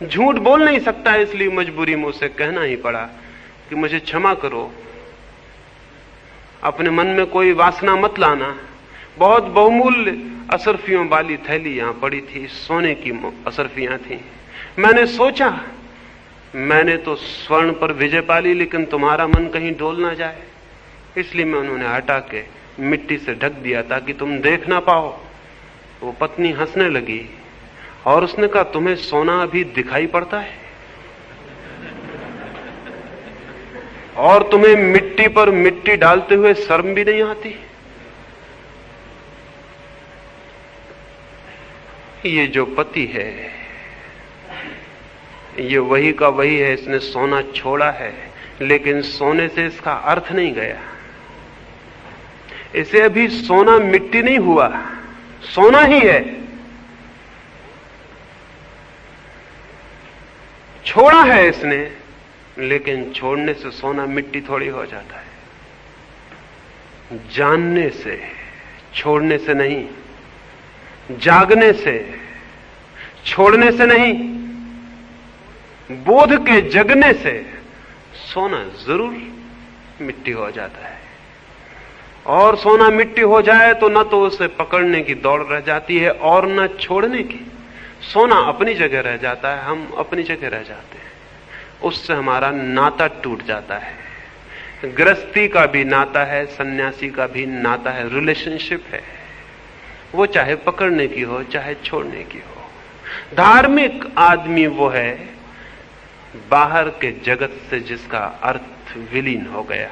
झूठ बोल नहीं सकता, इसलिए मजबूरी में उसे कहना ही पड़ा कि मुझे क्षमा करो, अपने मन में कोई वासना मत लाना। बहुत बहुमूल्य असरफियों वाली थैली यहां पड़ी थी, सोने की असरफियां थी। मैंने सोचा मैंने तो स्वर्ण पर विजय पाली, लेकिन तुम्हारा मन कहीं डोल ना जाए, इसलिए मैं उन्होंने हटा के मिट्टी से ढक दिया ताकि तुम देख ना पाओ। वो पत्नी हंसने लगी और उसने कहा, तुम्हें सोना अभी दिखाई पड़ता है और तुम्हें मिट्टी पर मिट्टी डालते हुए शर्म भी नहीं आती? ये जो पति है ये वही का वही है, इसने सोना छोड़ा है, लेकिन सोने से इसका अर्थ नहीं गया। इसे अभी सोना मिट्टी नहीं हुआ, सोना ही है। छोड़ा है इसने, लेकिन छोड़ने से सोना मिट्टी थोड़ी हो जाता है। जानने से, छोड़ने से नहीं, जागने से, छोड़ने से नहीं, बोध के जगने से सोना जरूर मिट्टी हो जाता है। और सोना मिट्टी हो जाए तो न तो उसे पकड़ने की दौड़ रह जाती है और न छोड़ने की। सोना अपनी जगह रह जाता है, हम अपनी जगह रह जाते हैं। उससे हमारा नाता टूट जाता है। गृहस्थी का भी नाता है, सन्यासी का भी नाता है, रिलेशनशिप है। वो चाहे पकड़ने की हो चाहे छोड़ने की हो। धार्मिक आदमी वो है बाहर के जगत से जिसका अर्थ विलीन हो गया,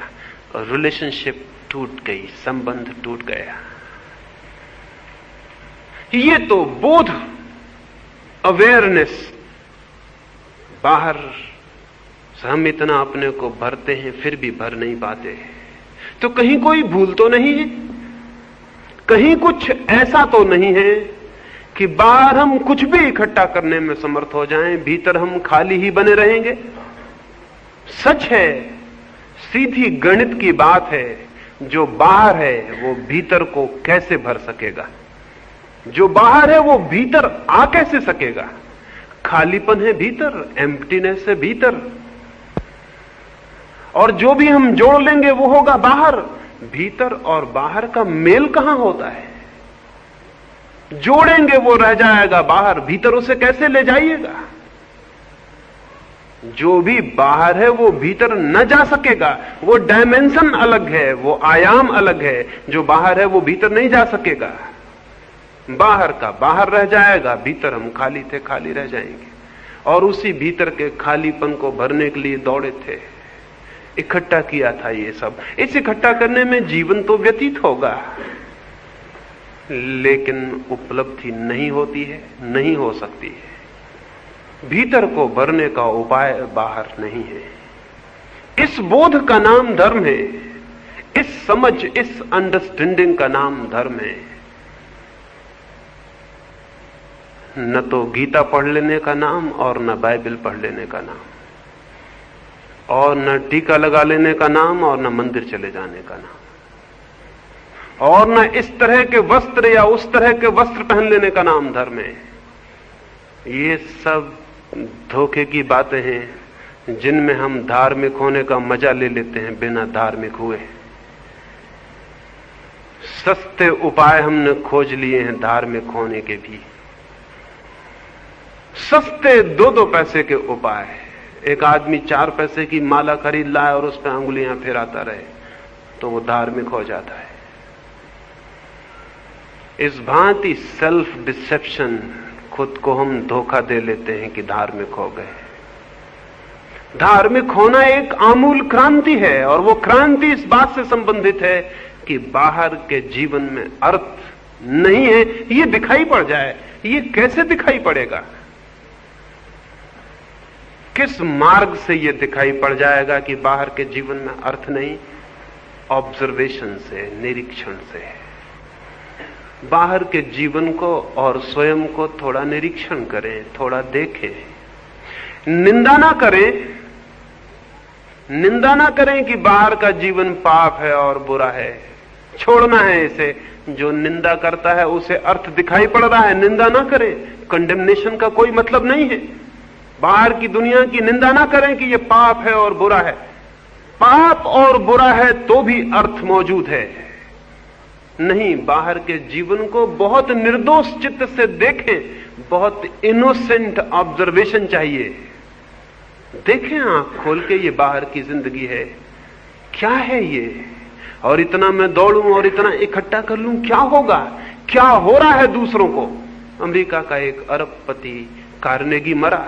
रिलेशनशिप टूट गई, संबंध टूट गया। ये तो बोध, अवेयरनेस, बाहर से हम इतना अपने को भरते हैं फिर भी भर नहीं पाते। तो कहीं कोई भूल तो नहीं है, कहीं कुछ ऐसा तो नहीं है कि बाहर हम कुछ भी इकट्ठा करने में समर्थ हो जाएं, भीतर हम खाली ही बने रहेंगे। सच है, सीधी गणित की बात है, जो बाहर है वो भीतर को कैसे भर सकेगा? जो बाहर है वो भीतर आ कैसे सकेगा? खालीपन है भीतर, एम्प्टीनेस है भीतर, और जो भी हम जोड़ लेंगे वो होगा बाहर। भीतर और बाहर का मेल कहां होता है? जोड़ेंगे वो रह जाएगा बाहर, भीतर उसे कैसे ले जाइएगा? जो भी बाहर है वो भीतर न जा सकेगा। वो डायमेंशन अलग है, वो आयाम अलग है। जो बाहर है वो भीतर नहीं जा सकेगा। बाहर का बाहर रह जाएगा, भीतर हम खाली थे खाली रह जाएंगे। और उसी भीतर के खालीपन को भरने के लिए दौड़े थे, इकट्ठा किया था ये सब। इस इकट्ठा करने में जीवन तो व्यतीत होगा, लेकिन उपलब्धि नहीं होती है, नहीं हो सकती है। भीतर को भरने का उपाय बाहर नहीं है। इस बोध का नाम धर्म है, इस समझ, इस अंडरस्टैंडिंग का नाम धर्म है। न तो गीता पढ़ लेने का नाम और न बाइबल पढ़ लेने का नाम, और न टीका लगा लेने का नाम और न मंदिर चले जाने का नाम, और न इस तरह के वस्त्र या उस तरह के वस्त्र पहन लेने का नाम धर्म है। ये सब धोखे की बातें हैं जिनमें हम धार्मिक होने का मजा ले लेते हैं बिना धार्मिक हुए। सस्ते उपाय हमने खोज लिए हैं धार्मिक होने के भी, सस्ते 2-2 पैसे के उपाय। एक आदमी 4 पैसे की माला खरीद लाए और उस पर अंगुलियां फेराता रहे तो वो धार्मिक हो जाता है। इस भांति सेल्फ डिसेप्शन, खुद को हम धोखा दे लेते हैं कि धार्मिक हो गए। धार्मिक होना एक आमूल क्रांति है, और वो क्रांति इस बात से संबंधित है कि बाहर के जीवन में अर्थ नहीं है, ये दिखाई पड़ जाए। ये कैसे दिखाई पड़ेगा? किस मार्ग से ये दिखाई पड़ जाएगा कि बाहर के जीवन में अर्थ नहीं? ऑब्जर्वेशन से, निरीक्षण से। बाहर के जीवन को और स्वयं को थोड़ा निरीक्षण करें, थोड़ा देखें। निंदा ना करें, निंदा ना करें कि बाहर का जीवन पाप है और बुरा है, छोड़ना है इसे। जो निंदा करता है उसे अर्थ दिखाई पड़ रहा है, निंदा ना करें। कंडेमनेशन का कोई मतलब नहीं है। बाहर की दुनिया की निंदा ना करें कि ये पाप है और बुरा है। पाप और बुरा है तो भी अर्थ मौजूद है। नहीं, बाहर के जीवन को बहुत निर्दोष चित्त से देखें, बहुत इनोसेंट ऑब्जर्वेशन चाहिए। देखें आंख खोल के, ये बाहर की जिंदगी है, क्या है ये, और इतना मैं दौड़ूं और इतना इकट्ठा कर लूं, क्या होगा, क्या हो रहा है दूसरों को। अमेरिका का एक अरबपति कार्नेगी मरा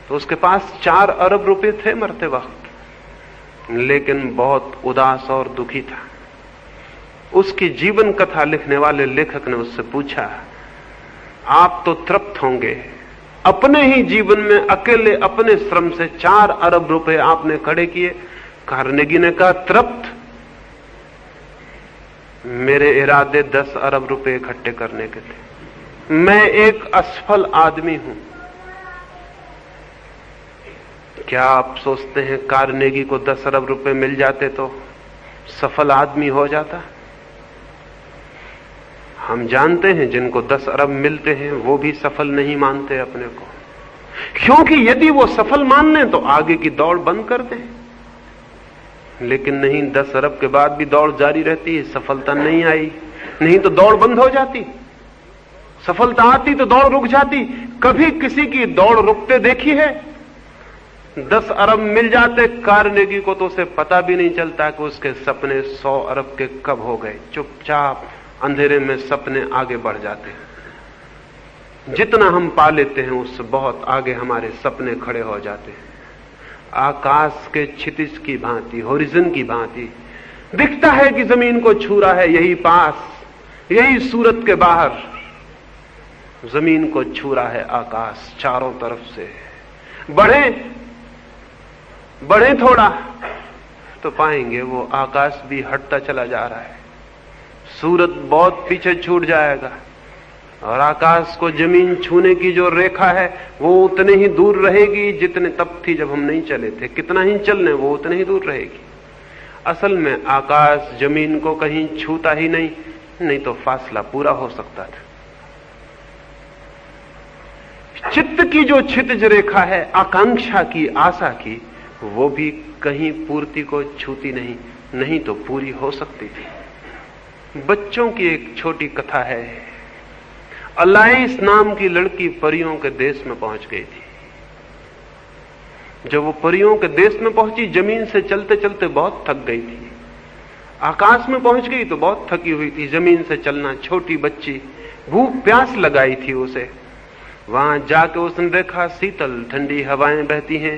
तो उसके पास 4 अरब रुपए थे मरते वक्त, लेकिन बहुत उदास और दुखी था। उसकी जीवन कथा लिखने वाले लेखक ने उससे पूछा, आप तो तृप्त होंगे, अपने ही जीवन में अकेले अपने श्रम से 4 अरब रुपए आपने खड़े किए। कार्नेगी ने कहा, तृप्त? मेरे इरादे 10 अरब रुपए इकट्ठे करने के थे। मैं एक असफल आदमी हूं। क्या आप सोचते हैं कार्नेगी को 10 अरब रुपए मिल जाते तो सफल आदमी हो जाता? हम जानते हैं जिनको 10 अरब मिलते हैं वो भी सफल नहीं मानते अपने को, क्योंकि यदि वो सफल मान लें तो आगे की दौड़ बंद कर दें। लेकिन नहीं, 10 अरब के बाद भी दौड़ जारी रहती है। सफलता नहीं आई, नहीं तो दौड़ बंद हो जाती। सफलता आती तो दौड़ रुक जाती। कभी किसी की दौड़ रुकते देखी है? 10 अरब मिल जाते कार्नेगी को तो उसे पता भी नहीं चलता कि उसके सपने 100 अरब के कब हो गए। चुपचाप अंधेरे में सपने आगे बढ़ जाते हैं। जितना हम पा लेते हैं उससे बहुत आगे हमारे सपने खड़े हो जाते हैं। आकाश के क्षितिज की भांति, होरिजन की भांति दिखता है कि जमीन को छू रहा है, यही पास, यही सूरत के बाहर जमीन को छू रहा है आकाश चारों तरफ से। बढ़े थोड़ा तो पाएंगे वो आकाश भी हटता चला जा रहा है। सूरत बहुत पीछे छूट जाएगा और आकाश को जमीन छूने की जो रेखा है वो उतने ही दूर रहेगी जितने तब थी जब हम नहीं चले थे। कितना ही चल लें वो उतने ही दूर रहेगी। असल में आकाश जमीन को कहीं छूता ही नहीं तो फासला पूरा हो सकता था। चित्त की जो क्षितिज रेखा है आकांक्षा की, आशा की, वो भी कहीं पूर्ति को छूती नहीं तो पूरी हो सकती थी। बच्चों की एक छोटी कथा है। अलाइस नाम की लड़की परियों के देश में पहुंच गई थी। जब वो परियों के देश में पहुंची, जमीन से चलते चलते बहुत थक गई थी। आकाश में पहुंच गई तो बहुत थकी हुई थी। जमीन से चलना, छोटी बच्ची, भूख प्यास लगाई थी उसे। वहां जाके उसने देखा शीतल ठंडी हवाएं बहती हैं,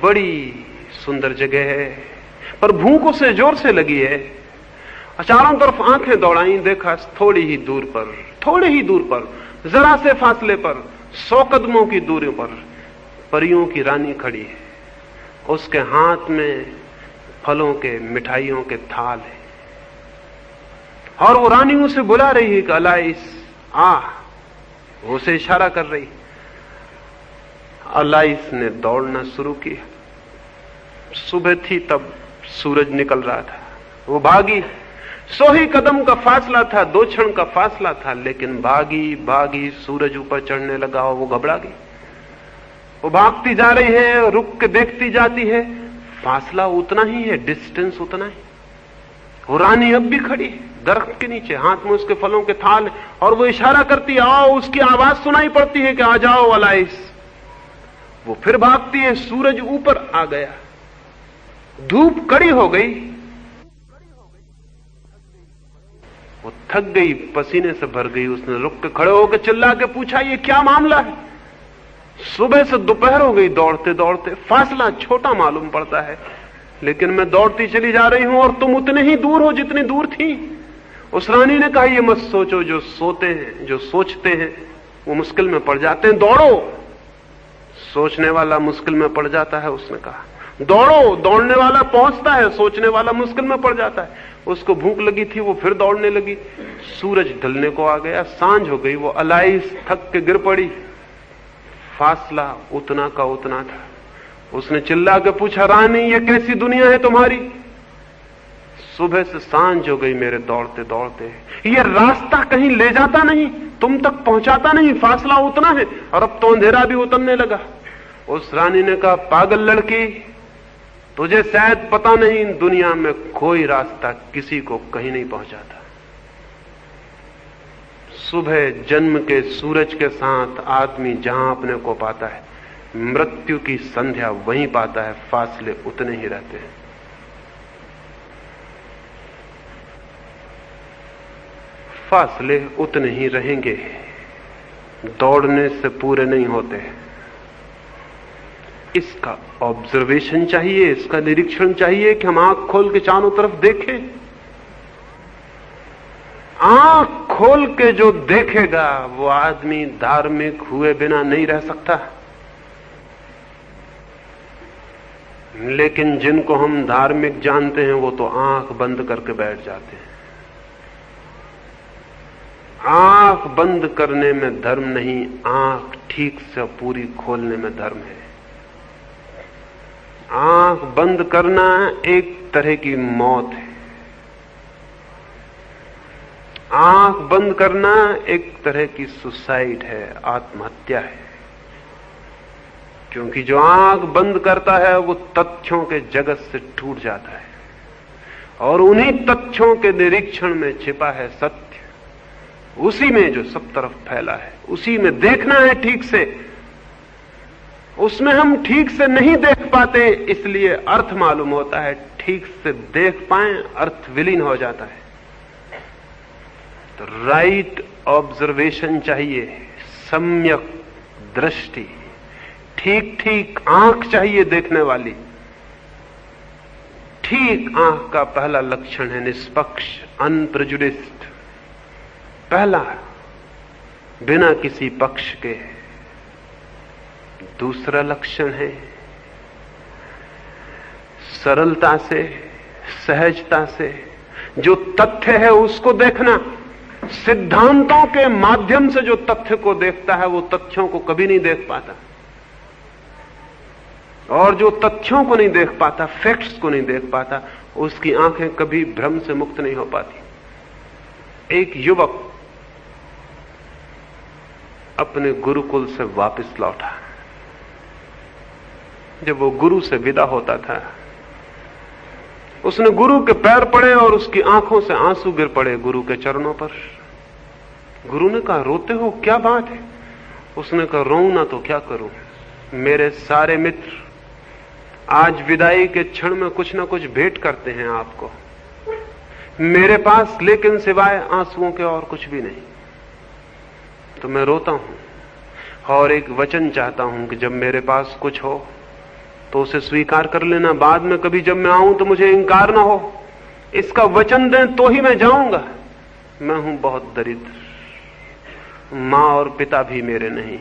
बड़ी सुंदर जगह है, पर भूख उसे जोर से लगी है। चारों तरफ आंखें दौड़ाई, देखा थोड़ी ही दूर पर, जरा से फासले पर, 100 कदमों की दूरी पर परियों की रानी खड़ी है। उसके हाथ में फलों के, मिठाइयों के थाल है और वो रानी उसे बुला रही है कि अलाइस आ, वो उसे इशारा कर रही। अलाइस ने दौड़ना शुरू किया। सुबह थी तब सूरज निकल रहा था। वो भागी, 100 ही कदम का फासला था, 2 क्षण का फासला था, लेकिन भागी सूरज ऊपर चढ़ने लगा और वो घबरा गई। वो भागती जा रही है, रुक के देखती जाती है, फासला उतना ही है, डिस्टेंस उतना ही। वो रानी अब भी खड़ी है दरख्त के नीचे, हाथ में उसके फलों के थाल, और वो इशारा करती है आओ। उसकी आवाज सुनाई पड़ती है कि आ जाओ अलाइस। वो फिर भागती है, सूरज ऊपर आ गया, धूप कड़ी हो गई, वो थक गई, पसीने से भर गई। उसने रुक के खड़े होकर चिल्ला के पूछा ये क्या मामला है? सुबह से दोपहर हो गई दौड़ते दौड़ते, फासला छोटा मालूम पड़ता है, लेकिन मैं दौड़ती चली जा रही हूं और तुम उतने ही दूर हो जितनी दूर थी। उस रानी ने कहा ये मत सोचो, जो सोते हैं, जो सोचते हैं वो मुश्किल में पड़ जाते हैं, दौड़ो। सोचने वाला मुश्किल में पड़ जाता है, उसने कहा दौड़ो। दौड़ने वाला पहुंचता है, सोचने वाला मुश्किल में पड़ जाता है। उसको भूख लगी थी, वो फिर दौड़ने लगी। सूरज ढलने को आ गया, सांझ हो गई। वो अलाइस थक के गिर पड़ी। फासला उतना का उतना था। उसने चिल्ला के पूछा, रानी ये कैसी दुनिया है तुम्हारी? सुबह से सांझ हो गई मेरे दौड़ते दौड़ते, ये रास्ता कहीं ले जाता नहीं, तुम तक पहुंचाता नहीं, फासला उतना है और अब तो अंधेरा भी उतरने लगा। उस रानी ने कहा, पागल लड़की, तुझे शायद पता नहीं, दुनिया में कोई रास्ता किसी को कहीं नहीं पहुंचाता। सुबह जन्म के सूरज के साथ आदमी जहां अपने को पाता है, मृत्यु की संध्या वहीं पाता है, फासले उतने ही रहते हैं। फासले उतने ही रहेंगे, दौड़ने से पूरे नहीं होते। इसका ऑब्जर्वेशन चाहिए, इसका निरीक्षण चाहिए कि हम आंख खोल के चारों तरफ देखें। आंख खोल के जो देखेगा वो आदमी धार्मिक हुए बिना नहीं रह सकता। लेकिन जिनको हम धार्मिक जानते हैं वो तो आंख बंद करके बैठ जाते हैं। आंख बंद करने में धर्म नहीं, आंख ठीक से पूरी खोलने में धर्म है। आंख बंद करना एक तरह की मौत है। आंख बंद करना एक तरह की सुसाइड है, आत्महत्या है। क्योंकि जो आंख बंद करता है वो तथ्यों के जगत से टूट जाता है और उन्हीं तथ्यों के निरीक्षण में छिपा है सत्य। उसी में जो सब तरफ फैला है, उसी में देखना है ठीक से। उसमें हम ठीक से नहीं देख पाते, इसलिए अर्थ मालूम होता है। ठीक से देख पाएं, अर्थ विलीन हो जाता है। तो राइट ऑब्जर्वेशन चाहिए, सम्यक दृष्टि, ठीक ठीक आंख चाहिए देखने वाली। ठीक आंख का पहला लक्षण है निष्पक्ष, अनप्रेजुडिस्ड। पहला, बिना किसी पक्ष के। दूसरा लक्षण है सरलता से, सहजता से जो तथ्य है उसको देखना। सिद्धांतों के माध्यम से जो तथ्य को देखता है वो तथ्यों को कभी नहीं देख पाता, और जो तथ्यों को नहीं देख पाता, फैक्ट्स को नहीं देख पाता, उसकी आंखें कभी भ्रम से मुक्त नहीं हो पाती। एक युवक अपने गुरुकुल से वापस लौटा। जब वो गुरु से विदा होता था, उसने गुरु के पैर पड़े और उसकी आंखों से आंसू गिर पड़े गुरु के चरणों पर। गुरु ने कहा, रोते हो, क्या बात है? उसने कहा, रोऊं ना तो क्या करूं, मेरे सारे मित्र आज विदाई के क्षण में कुछ ना कुछ भेंट करते हैं आपको, मेरे पास लेकिन सिवाय आंसुओं के और कुछ भी नहीं। तो मैं रोता हूं और एक वचन चाहता हूं कि जब मेरे पास कुछ हो तो उसे स्वीकार कर लेना, बाद में कभी जब मैं आऊं तो मुझे इंकार ना हो। इसका वचन दें तो ही मैं जाऊंगा। मैं हूं बहुत दरिद्र, मां और पिता भी मेरे नहीं।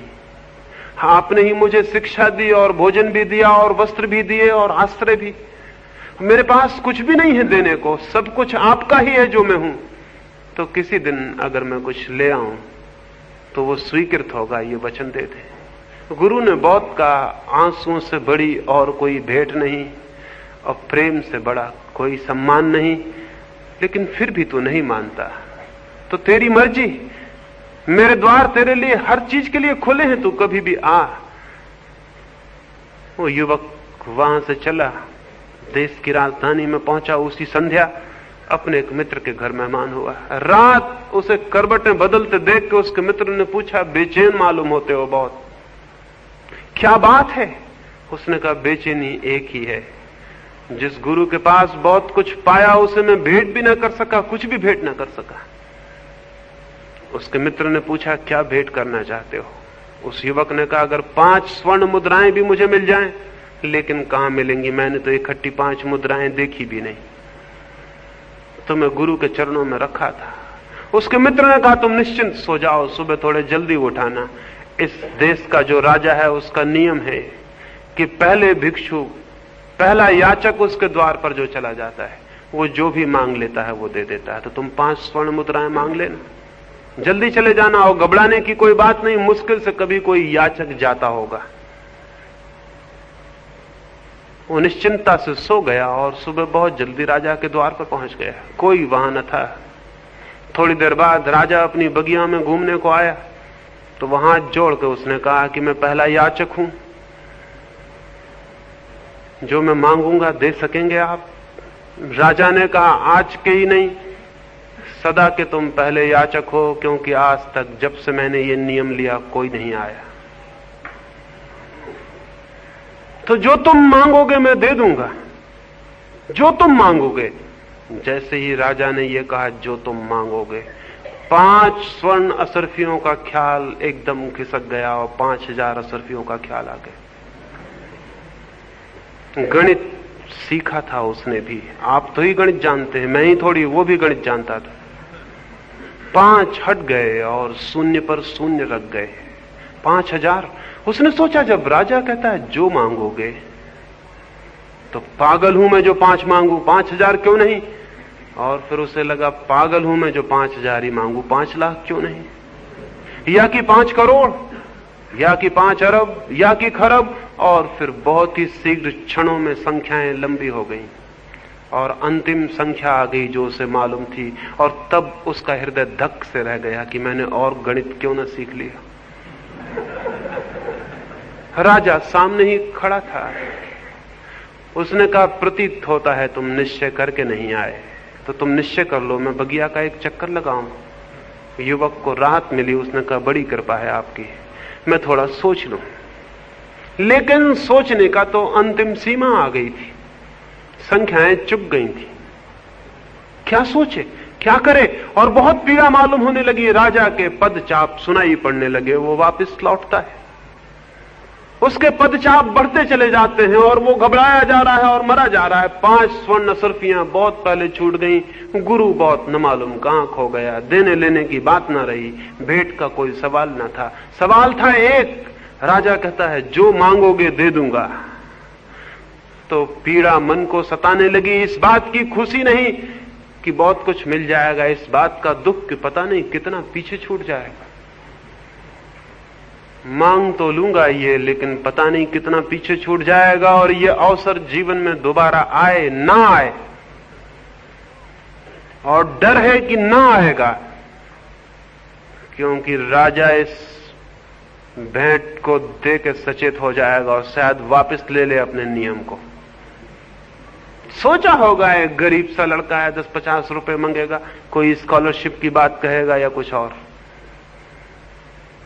आपने ही मुझे शिक्षा दी और भोजन भी दिया और वस्त्र भी दिए और आश्रय भी। मेरे पास कुछ भी नहीं है देने को, सब कुछ आपका ही है जो मैं हूं। तो किसी दिन अगर मैं कुछ ले आऊं तो वो स्वीकृत होगा, ये वचन दे दे। गुरु ने बहुत कहा, आंसुओं से बड़ी और कोई भेंट नहीं और प्रेम से बड़ा कोई सम्मान नहीं, लेकिन फिर भी तू नहीं मानता तो तेरी मर्जी। मेरे द्वार तेरे लिए हर चीज के लिए खुले हैं, तू कभी भी आ। वो युवक वहां से चला, देश की राजधानी में पहुंचा। उसी संध्या अपने एक मित्र के घर मेहमान हुआ। रात उसे करवटें बदलते देख के उसके मित्र ने पूछा, बेचैन मालूम होते हो बहुत, क्या बात है? उसने कहा, बेचैनी एक ही है, जिस गुरु के पास बहुत कुछ पाया उसे मैं भेंट भी ना कर सका, कुछ भी भेंट ना कर सका। उसके मित्र ने पूछा, क्या भेंट करना चाहते हो? उस युवक ने कहा, अगर 5 स्वर्ण मुद्राएं भी मुझे मिल जाएं, लेकिन कहां मिलेंगी, मैंने तो इकट्ठी 5 मुद्राएं देखी भी नहीं। तो मैं गुरु के चरणों में रखा था। उसके मित्र ने कहा, तुम निश्चिंत सो जाओ, सुबह थोड़े जल्दी उठाना। इस देश का जो राजा है उसका नियम है कि पहले भिक्षु, पहला याचक उसके द्वार पर जो चला जाता है वो जो भी मांग लेता है वो दे देता है। तो तुम 5 स्वर्ण मुद्राएं मांग लेना, जल्दी चले जाना, और घबराने की कोई बात नहीं, मुश्किल से कभी कोई याचक जाता होगा। वो निश्चिंतता से सो गया और सुबह बहुत जल्दी राजा के द्वार पर पहुंच गया। कोई वहां न था। थोड़ी देर बाद राजा अपनी बगिया में घूमने को आया तो वहां हाथ जोड़ के उसने कहा कि मैं पहला याचक हूं, जो मैं मांगूंगा दे सकेंगे आप? राजा ने कहा, आज के ही नहीं, सदा के तुम पहले याचक हो, क्योंकि आज तक जब से मैंने ये नियम लिया कोई नहीं आया। तो जो तुम मांगोगे मैं दे दूंगा, जो तुम मांगोगे। जैसे ही राजा ने यह कहा जो तुम मांगोगे, 5 स्वर्ण असरफियों का ख्याल एकदम खिसक गया और 5000 असरफियों का ख्याल आ गया। गणित सीखा था उसने भी। आप तो ही गणित जानते हैं, मैं ही थोड़ी, वो भी गणित जानता था। 5 हट गए और शून्य पर शून्य रख गए। 5000। उसने सोचा जब राजा कहता है जो मांगोगे, तो पागल हूं मैं जो 5 मांगू, 5000 क्यों नहीं? और फिर उसे लगा पागल हूं मैं जो 5000 ही मांगू, 5 लाख क्यों नहीं? या कि 5 करोड़, या कि 5 अरब, या कि खरब। और फिर बहुत ही शीघ्र क्षणों में संख्याएं लंबी हो गई और अंतिम संख्या आ गई जो उसे मालूम थी। और तब उसका हृदय धक से रह गया कि मैंने और गणित क्यों न सीख लिया। राजा सामने ही खड़ा था। उसने कहा, प्रतीत होता है तुम निश्चय करके नहीं आए, तो तुम निश्चय कर लो, मैं बगिया का एक चक्कर लगाऊं। युवक को राहत मिली। उसने कहा, बड़ी कृपा है आपकी, मैं थोड़ा सोच लूं। लेकिन सोचने का तो अंतिम सीमा आ गई थी, संख्याएं चुक गई थी। क्या सोचे, क्या करे? और बहुत पीड़ा मालूम होने लगी। राजा के पदचाप सुनाई पड़ने लगे। वो वापस लौटता है, उसके पदचाप बढ़ते चले जाते हैं और वो घबराया जा रहा है और मरा जा रहा है। 5 स्वर्ण असरफियां बहुत पहले छूट गई। गुरु बहुत न मालूम कहां खो गया। देने लेने की बात ना रही, भेंट का कोई सवाल ना था। सवाल था एक। राजा कहता है जो मांगोगे दे दूंगा। तो पीड़ा मन को सताने लगी। इस बात की खुशी नहीं कि बहुत कुछ मिल जाएगा, इस बात का दुख कि पता नहीं कितना पीछे छूट जाएगा। मांग तो लूंगा ये, लेकिन पता नहीं कितना पीछे छूट जाएगा और ये अवसर जीवन में दोबारा आए ना आए। और डर है कि ना आएगा, क्योंकि राजा इस भेंट को दे के सचेत हो जाएगा और शायद वापस ले ले अपने नियम को। सोचा होगा एक गरीब सा लड़का है, 10-50 रुपए मांगेगा, कोई स्कॉलरशिप की बात कहेगा या कुछ और।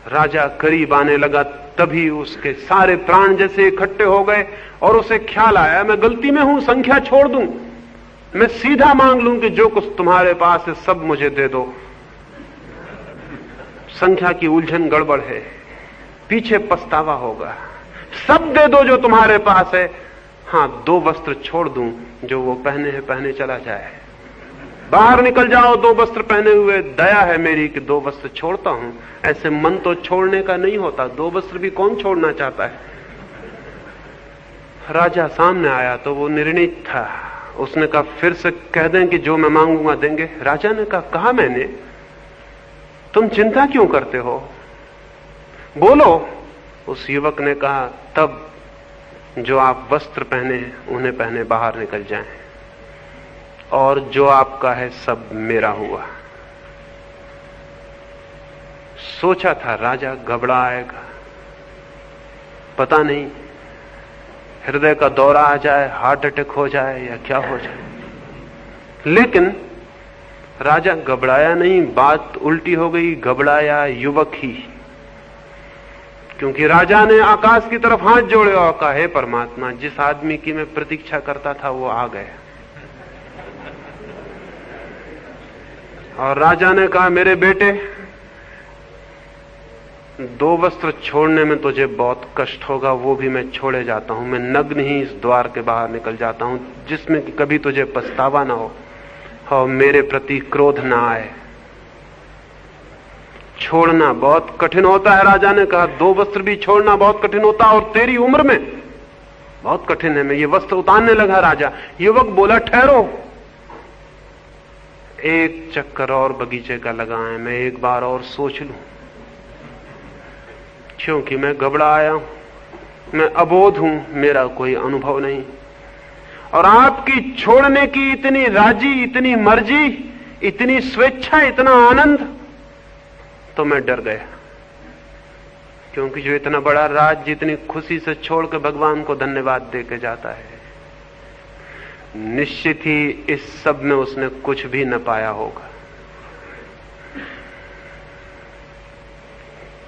राजा करीब आने लगा, तभी उसके सारे प्राण जैसे इकट्ठे हो गए और उसे ख्याल आया, मैं गलती में हूं, संख्या छोड़ दूं, मैं सीधा मांग लूं कि जो कुछ तुम्हारे पास है सब मुझे दे दो। संख्या की उलझन गड़बड़ है, पीछे पछतावा होगा। सब दे दो जो तुम्हारे पास है, हां 2 वस्त्र छोड़ दूं, जो वो पहने हैं पहने चला जाए। बाहर निकल जाओ 2 वस्त्र पहने हुए, दया है मेरी कि 2 वस्त्र छोड़ता हूं। ऐसे मन तो छोड़ने का नहीं होता, 2 वस्त्र भी कौन छोड़ना चाहता है। राजा सामने आया तो वो निर्णित था। उसने कहा, फिर से कह दें कि जो मैं मांगूंगा देंगे? राजा ने कहा मैंने, तुम चिंता क्यों करते हो, बोलो। उस युवक ने कहा, तब जो आप वस्त्र पहने हैं उन्हें पहने बाहर निकल जाएं, और जो आपका है सब मेरा हुआ। सोचा था राजा घबराएगा, पता नहीं हृदय का दौरा आ जाए, हार्ट अटैक हो जाए या क्या हो जाए। लेकिन राजा घबराया नहीं, बात उल्टी हो गई, घबराया युवक ही। क्योंकि राजा ने आकाश की तरफ हाथ जोड़े और कहा, हे परमात्मा, जिस आदमी की मैं प्रतीक्षा करता था वो आ गया। और राजा ने कहा, मेरे बेटे, 2 वस्त्र छोड़ने में तुझे बहुत कष्ट होगा, वो भी मैं छोड़े जाता हूं। मैं नग्न ही इस द्वार के बाहर निकल जाता हूं, जिसमें कि कभी तुझे पछतावा ना हो और मेरे प्रति क्रोध ना आए। छोड़ना बहुत कठिन होता है, राजा ने कहा। 2 वस्त्र भी छोड़ना बहुत कठिन होता है, और तेरी उम्र में बहुत कठिन है। मैं ये वस्त्र उतारने लगा राजा। युवक बोला, ठहरो, एक चक्कर और बगीचे का लगाएं, मैं एक बार और सोच लूं, क्योंकि मैं घबरा आया हूं, मैं अबोध हूं, मेरा कोई अनुभव नहीं। और आपकी छोड़ने की इतनी राजी, इतनी मर्जी, इतनी स्वेच्छा, इतना आनंद, तो मैं डर गया। क्योंकि जो इतना बड़ा राज जितनी खुशी से छोड़ के भगवान को धन्यवाद दे के जाता है, निश्चित ही इस सब में उसने कुछ भी न पाया होगा।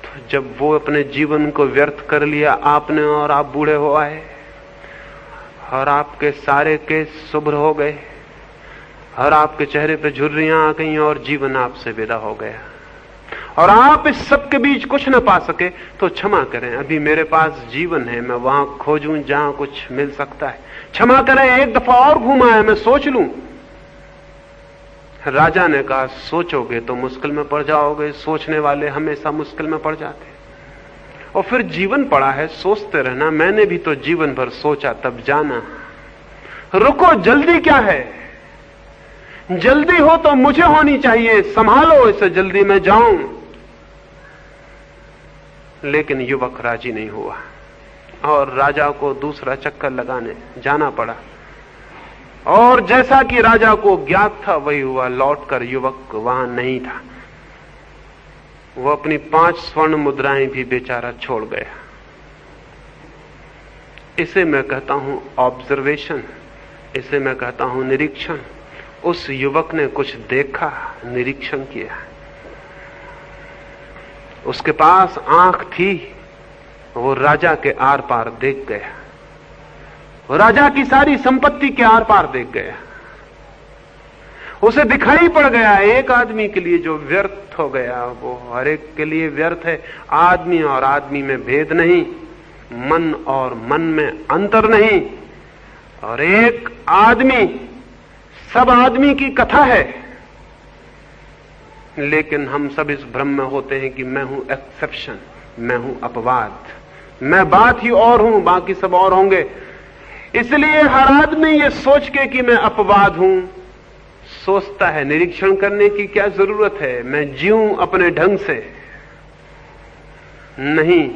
तो जब वो अपने जीवन को व्यर्थ कर लिया आपने, और आप बूढ़े हो आए, और आपके सारे केस शुभ्र हो गए, और आपके चेहरे पे झुर्रियां आ गई, और जीवन आपसे विदा हो गया, और आप इस सब के बीच कुछ न पा सके, तो क्षमा करें, अभी मेरे पास जीवन है, मैं वहां खोजूं जहां कुछ मिल सकता है। क्षमा करें, एक दफा और घूमा है, मैं सोच लूं। राजा ने कहा, सोचोगे तो मुश्किल में पड़ जाओगे, सोचने वाले हमेशा मुश्किल में पड़ जाते। और फिर जीवन पड़ा है, सोचते रहना। मैंने भी तो जीवन भर सोचा, तब जाना। रुको, जल्दी क्या है? जल्दी हो तो मुझे होनी चाहिए, संभालो इसे, जल्दी मैं जाऊं। लेकिन युवक राजी नहीं हुआ, और राजा को दूसरा चक्कर लगाने जाना पड़ा। और जैसा कि राजा को ज्ञात था वही हुआ। लौटकर युवक वहां नहीं था। वो अपनी 5 स्वर्ण मुद्राएं भी बेचारा छोड़ गया। इसे मैं कहता हूं ऑब्जर्वेशन, इसे मैं कहता हूं निरीक्षण। उस युवक ने कुछ देखा, निरीक्षण किया। उसके पास आंख थी, वो राजा के आर पार देख गया, राजा की सारी संपत्ति के आर पार देख गया। उसे दिखाई पड़ गया, एक आदमी के लिए जो व्यर्थ हो गया वो हर एक के लिए व्यर्थ है। आदमी और आदमी में भेद नहीं, मन और मन में अंतर नहीं, और एक आदमी सब आदमी की कथा है। लेकिन हम सब इस भ्रम में होते हैं कि मैं हूं एक्सेप्शन, मैं हूं अपवाद, मैं बात ही और हूं, बाकी सब और होंगे। इसलिए हर आदमी ये सोच के कि मैं अपवाद हूं सोचता है। निरीक्षण करने की क्या जरूरत है? मैं जीऊं अपने ढंग से। नहीं,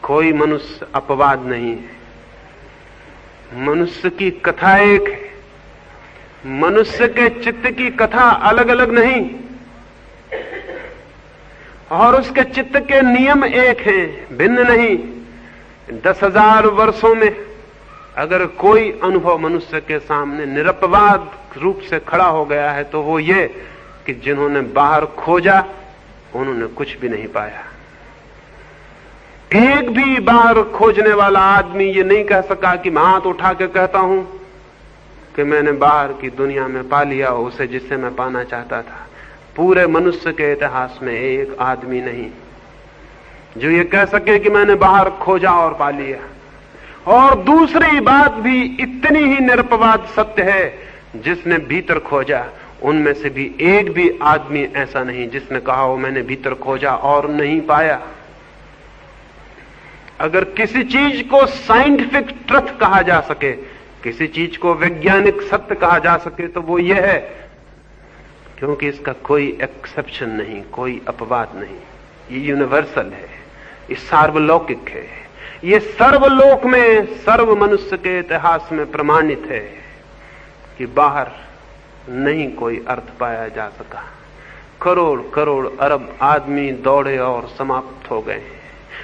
कोई मनुष्य अपवाद नहीं है। मनुष्य की कथा एक है, मनुष्य के चित्त की कथा अलग अलग नहीं, और उसके चित्त के नियम एक हैं, भिन्न नहीं। 10,000 वर्षों में अगर कोई अनुभव मनुष्य के सामने निरपवाद रूप से खड़ा हो गया है तो वो ये कि जिन्होंने बाहर खोजा उन्होंने कुछ भी नहीं पाया। एक भी बाहर खोजने वाला आदमी ये नहीं कह सका कि मैं हाथ उठा के कहता हूं कि मैंने बाहर की दुनिया में पा लिया उसे जिससे मैं पाना चाहता था। पूरे मनुष्य के इतिहास में एक आदमी नहीं जो ये कह सके कि मैंने बाहर खोजा और पा लिया। और दूसरी बात भी इतनी ही निरपवाद सत्य है, जिसने भीतर खोजा उनमें से भी एक भी आदमी ऐसा नहीं जिसने कहा हो मैंने भीतर खोजा और नहीं पाया। अगर किसी चीज को साइंटिफिक ट्रुथ कहा जा सके, किसी चीज को वैज्ञानिक सत्य कहा जा सके तो वो ये है, क्योंकि इसका कोई एक्सेप्शन नहीं, कोई अपवाद नहीं। ये यूनिवर्सल है, ये सार्वलौकिक है, ये सर्वलोक में सर्व मनुष्य के इतिहास में प्रमाणित है कि बाहर नहीं कोई अर्थ पाया जा सका। करोड़ करोड़ अरब आदमी दौड़े और समाप्त हो गए।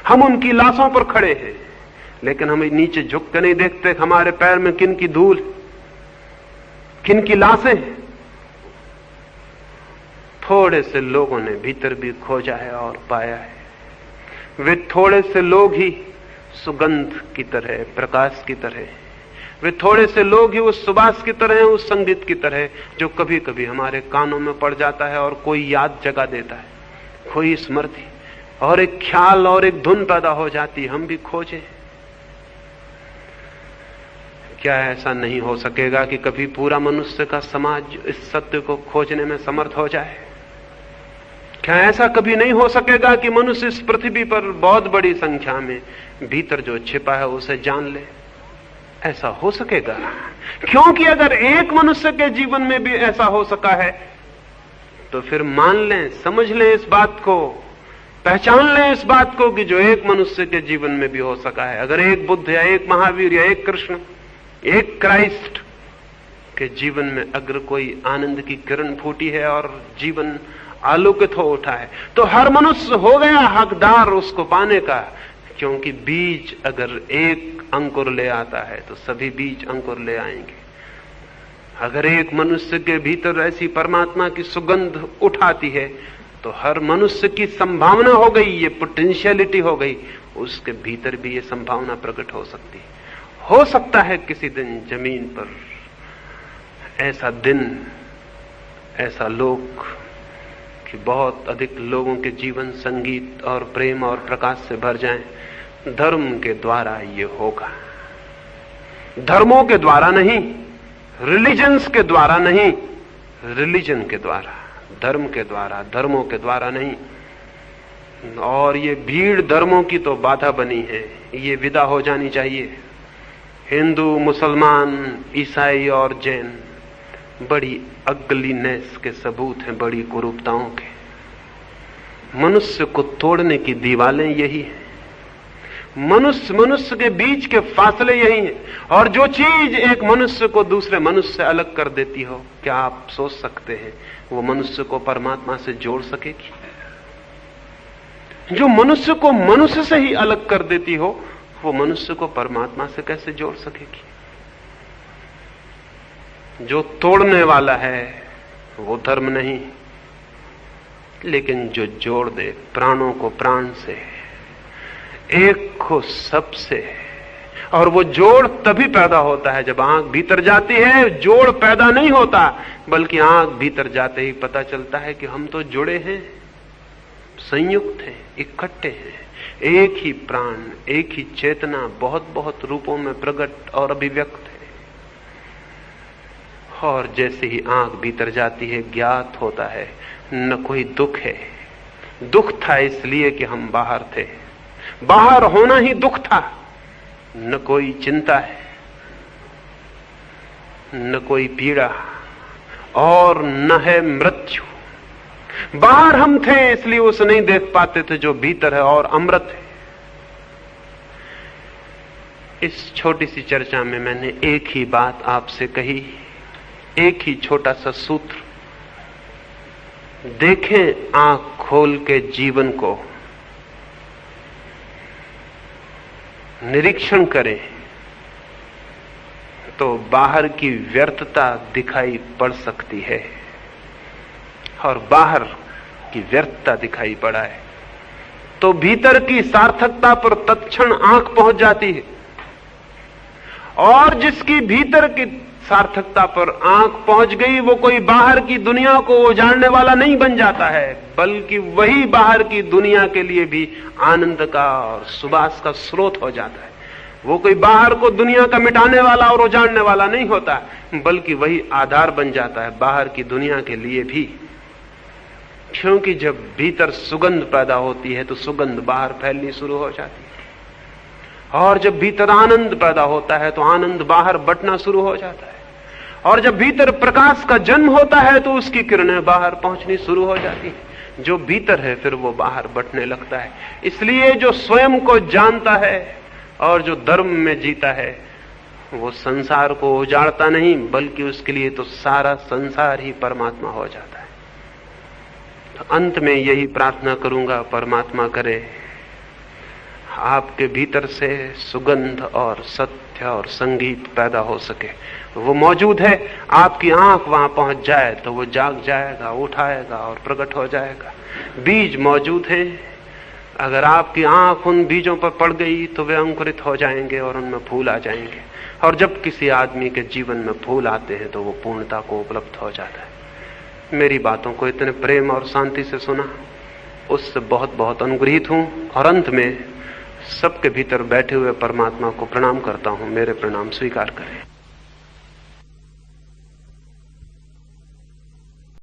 हम उनकी लाशों पर खड़े हैं, लेकिन हम नीचे झुक कर नहीं देखते हमारे पैर में किन की धूल, किन की लाशें। थोड़े से लोगों ने भीतर भी खोजा है और पाया है। वे थोड़े से लोग ही सुगंध की तरह, प्रकाश की तरह, वे थोड़े से लोग ही उस सुबास की तरह, उस संगीत की तरह जो कभी कभी हमारे कानों में पड़ जाता है और कोई याद जगा देता है, कोई स्मृति और एक ख्याल और एक धुन पैदा हो जाती। हम भी खोजें। क्या ऐसा नहीं हो सकेगा कि कभी पूरा मनुष्य का समाज इस सत्य को खोजने में समर्थ हो जाए? क्या ऐसा कभी नहीं हो सकेगा कि मनुष्य इस पृथ्वी पर बहुत बड़ी संख्या में भीतर जो छिपा है उसे जान ले? ऐसा हो सकेगा, क्योंकि अगर एक मनुष्य के जीवन में भी ऐसा हो सका है तो फिर मान लें, समझ लें इस बात को, पहचान लें इस बात को कि जो एक मनुष्य के जीवन में भी हो सका है। अगर एक बुद्ध या एक महावीर या एक कृष्ण, एक क्राइस्ट कि जीवन में अगर कोई आनंद की किरण फूटी है और जीवन आलोकित हो उठा है, तो हर मनुष्य हो गया हकदार उसको पाने का, क्योंकि बीज अगर एक अंकुर ले आता है तो सभी बीज अंकुर ले आएंगे। अगर एक मनुष्य के भीतर ऐसी परमात्मा की सुगंध उठाती है तो हर मनुष्य की संभावना हो गई, ये पोटेंशियलिटी हो गई, उसके भीतर भी ये संभावना प्रकट हो सकती है। हो सकता है किसी दिन जमीन पर ऐसा दिन, ऐसा लोक कि बहुत अधिक लोगों के जीवन संगीत और प्रेम और प्रकाश से भर जाएं। धर्म के द्वारा ये होगा, धर्मों के द्वारा नहीं, रिलीजन्स के द्वारा नहीं, रिलीजन के द्वारा, धर्म के द्वारा, धर्मों के द्वारा नहीं। और ये भीड़ धर्मों की तो बाधा बनी है, ये विदा हो जानी चाहिए। हिंदू, मुसलमान, ईसाई और जैन बड़ी अगलीनेस के सबूत हैं, बड़ी कुरूपताओं के। मनुष्य को तोड़ने की दीवालें यही हैं, मनुष्य के बीच के फासले यही हैं। और जो चीज एक मनुष्य को दूसरे मनुष्य से अलग कर देती हो, क्या आप सोच सकते हैं वो मनुष्य को परमात्मा से जोड़ सकेगी? जो मनुष्य को मनुष्य से ही अलग कर देती हो, वो मनुष्य को परमात्मा से कैसे जोड़ सकेगी? जो तोड़ने वाला है वो धर्म नहीं, लेकिन जो जोड़ दे प्राणों को प्राण से, एक को सबसे, और वो जोड़ तभी पैदा होता है जब आंख भीतर जाती है। जोड़ पैदा नहीं होता, बल्कि आंख भीतर जाते ही पता चलता है कि हम तो जुड़े हैं, संयुक्त हैं, इकट्ठे हैं। एक ही प्राण, एक ही चेतना बहुत बहुत रूपों में प्रकट और अभिव्यक्त है। और जैसे ही आंख भीतर जाती है, ज्ञात होता है न कोई दुख है। दुख था इसलिए कि हम बाहर थे, बाहर होना ही दुख था। न कोई चिंता है, न कोई पीड़ा, और न है मृत्यु। बाहर हम थे इसलिए उसे नहीं देख पाते थे जो भीतर है और अमृत है। इस छोटी सी चर्चा में मैंने एक ही बात आपसे कही, एक ही छोटा सा सूत्र। देखें आंख खोल के जीवन को, निरीक्षण करें तो बाहर की व्यर्थता दिखाई पड़ सकती है, और बाहर की व्यर्थता दिखाई पड़ा है तो भीतर की सार्थकता पर तत्क्षण आंख पहुंच जाती है। और जिसकी भीतर की सार्थकता पर आंख पहुंच गई, वो कोई बाहर की दुनिया को उजाड़ने वाला नहीं बन जाता है, बल्कि वही बाहर की दुनिया के लिए भी आनंद का और सुबास का स्रोत हो जाता है। वो कोई बाहर को दुनिया का मिटाने वाला और उजाड़ने वाला नहीं होता, बल्कि वही आधार बन जाता है बाहर की दुनिया के लिए भी। क्योंकि जब भीतर सुगंध पैदा होती है तो सुगंध बाहर फैलनी शुरू हो जाती है, और जब भीतर आनंद पैदा होता है तो आनंद बाहर बंटना शुरू हो जाता है, और जब भीतर प्रकाश का जन्म होता है तो उसकी किरणें बाहर पहुंचनी शुरू हो जाती है। जो भीतर है फिर वो बाहर बंटने लगता है। इसलिए जो स्वयं को जानता है और जो धर्म में जीता है, वो संसार को उजाड़ता नहीं, बल्कि उसके लिए तो सारा संसार ही परमात्मा हो जाता है। तो अंत में यही प्रार्थना करूंगा, परमात्मा करे आपके भीतर से सुगंध और सत्य और संगीत पैदा हो सके। वो मौजूद है, आपकी आंख वहां पहुंच जाए तो वो जाग जाएगा, उठाएगा और प्रकट हो जाएगा। बीज मौजूद हैं, अगर आपकी आंख उन बीजों पर पड़ गई तो वे अंकुरित हो जाएंगे और उनमें फूल आ जाएंगे। और जब किसी आदमी के जीवन में फूल आते हैं तो वो पूर्णता को उपलब्ध हो जाता है। मेरी बातों को इतने प्रेम और शांति से सुना, उससे बहुत बहुत अनुग्रहित हूं। और अंत में सबके भीतर बैठे हुए परमात्मा को प्रणाम करता हूं। मेरे प्रणाम स्वीकार करें।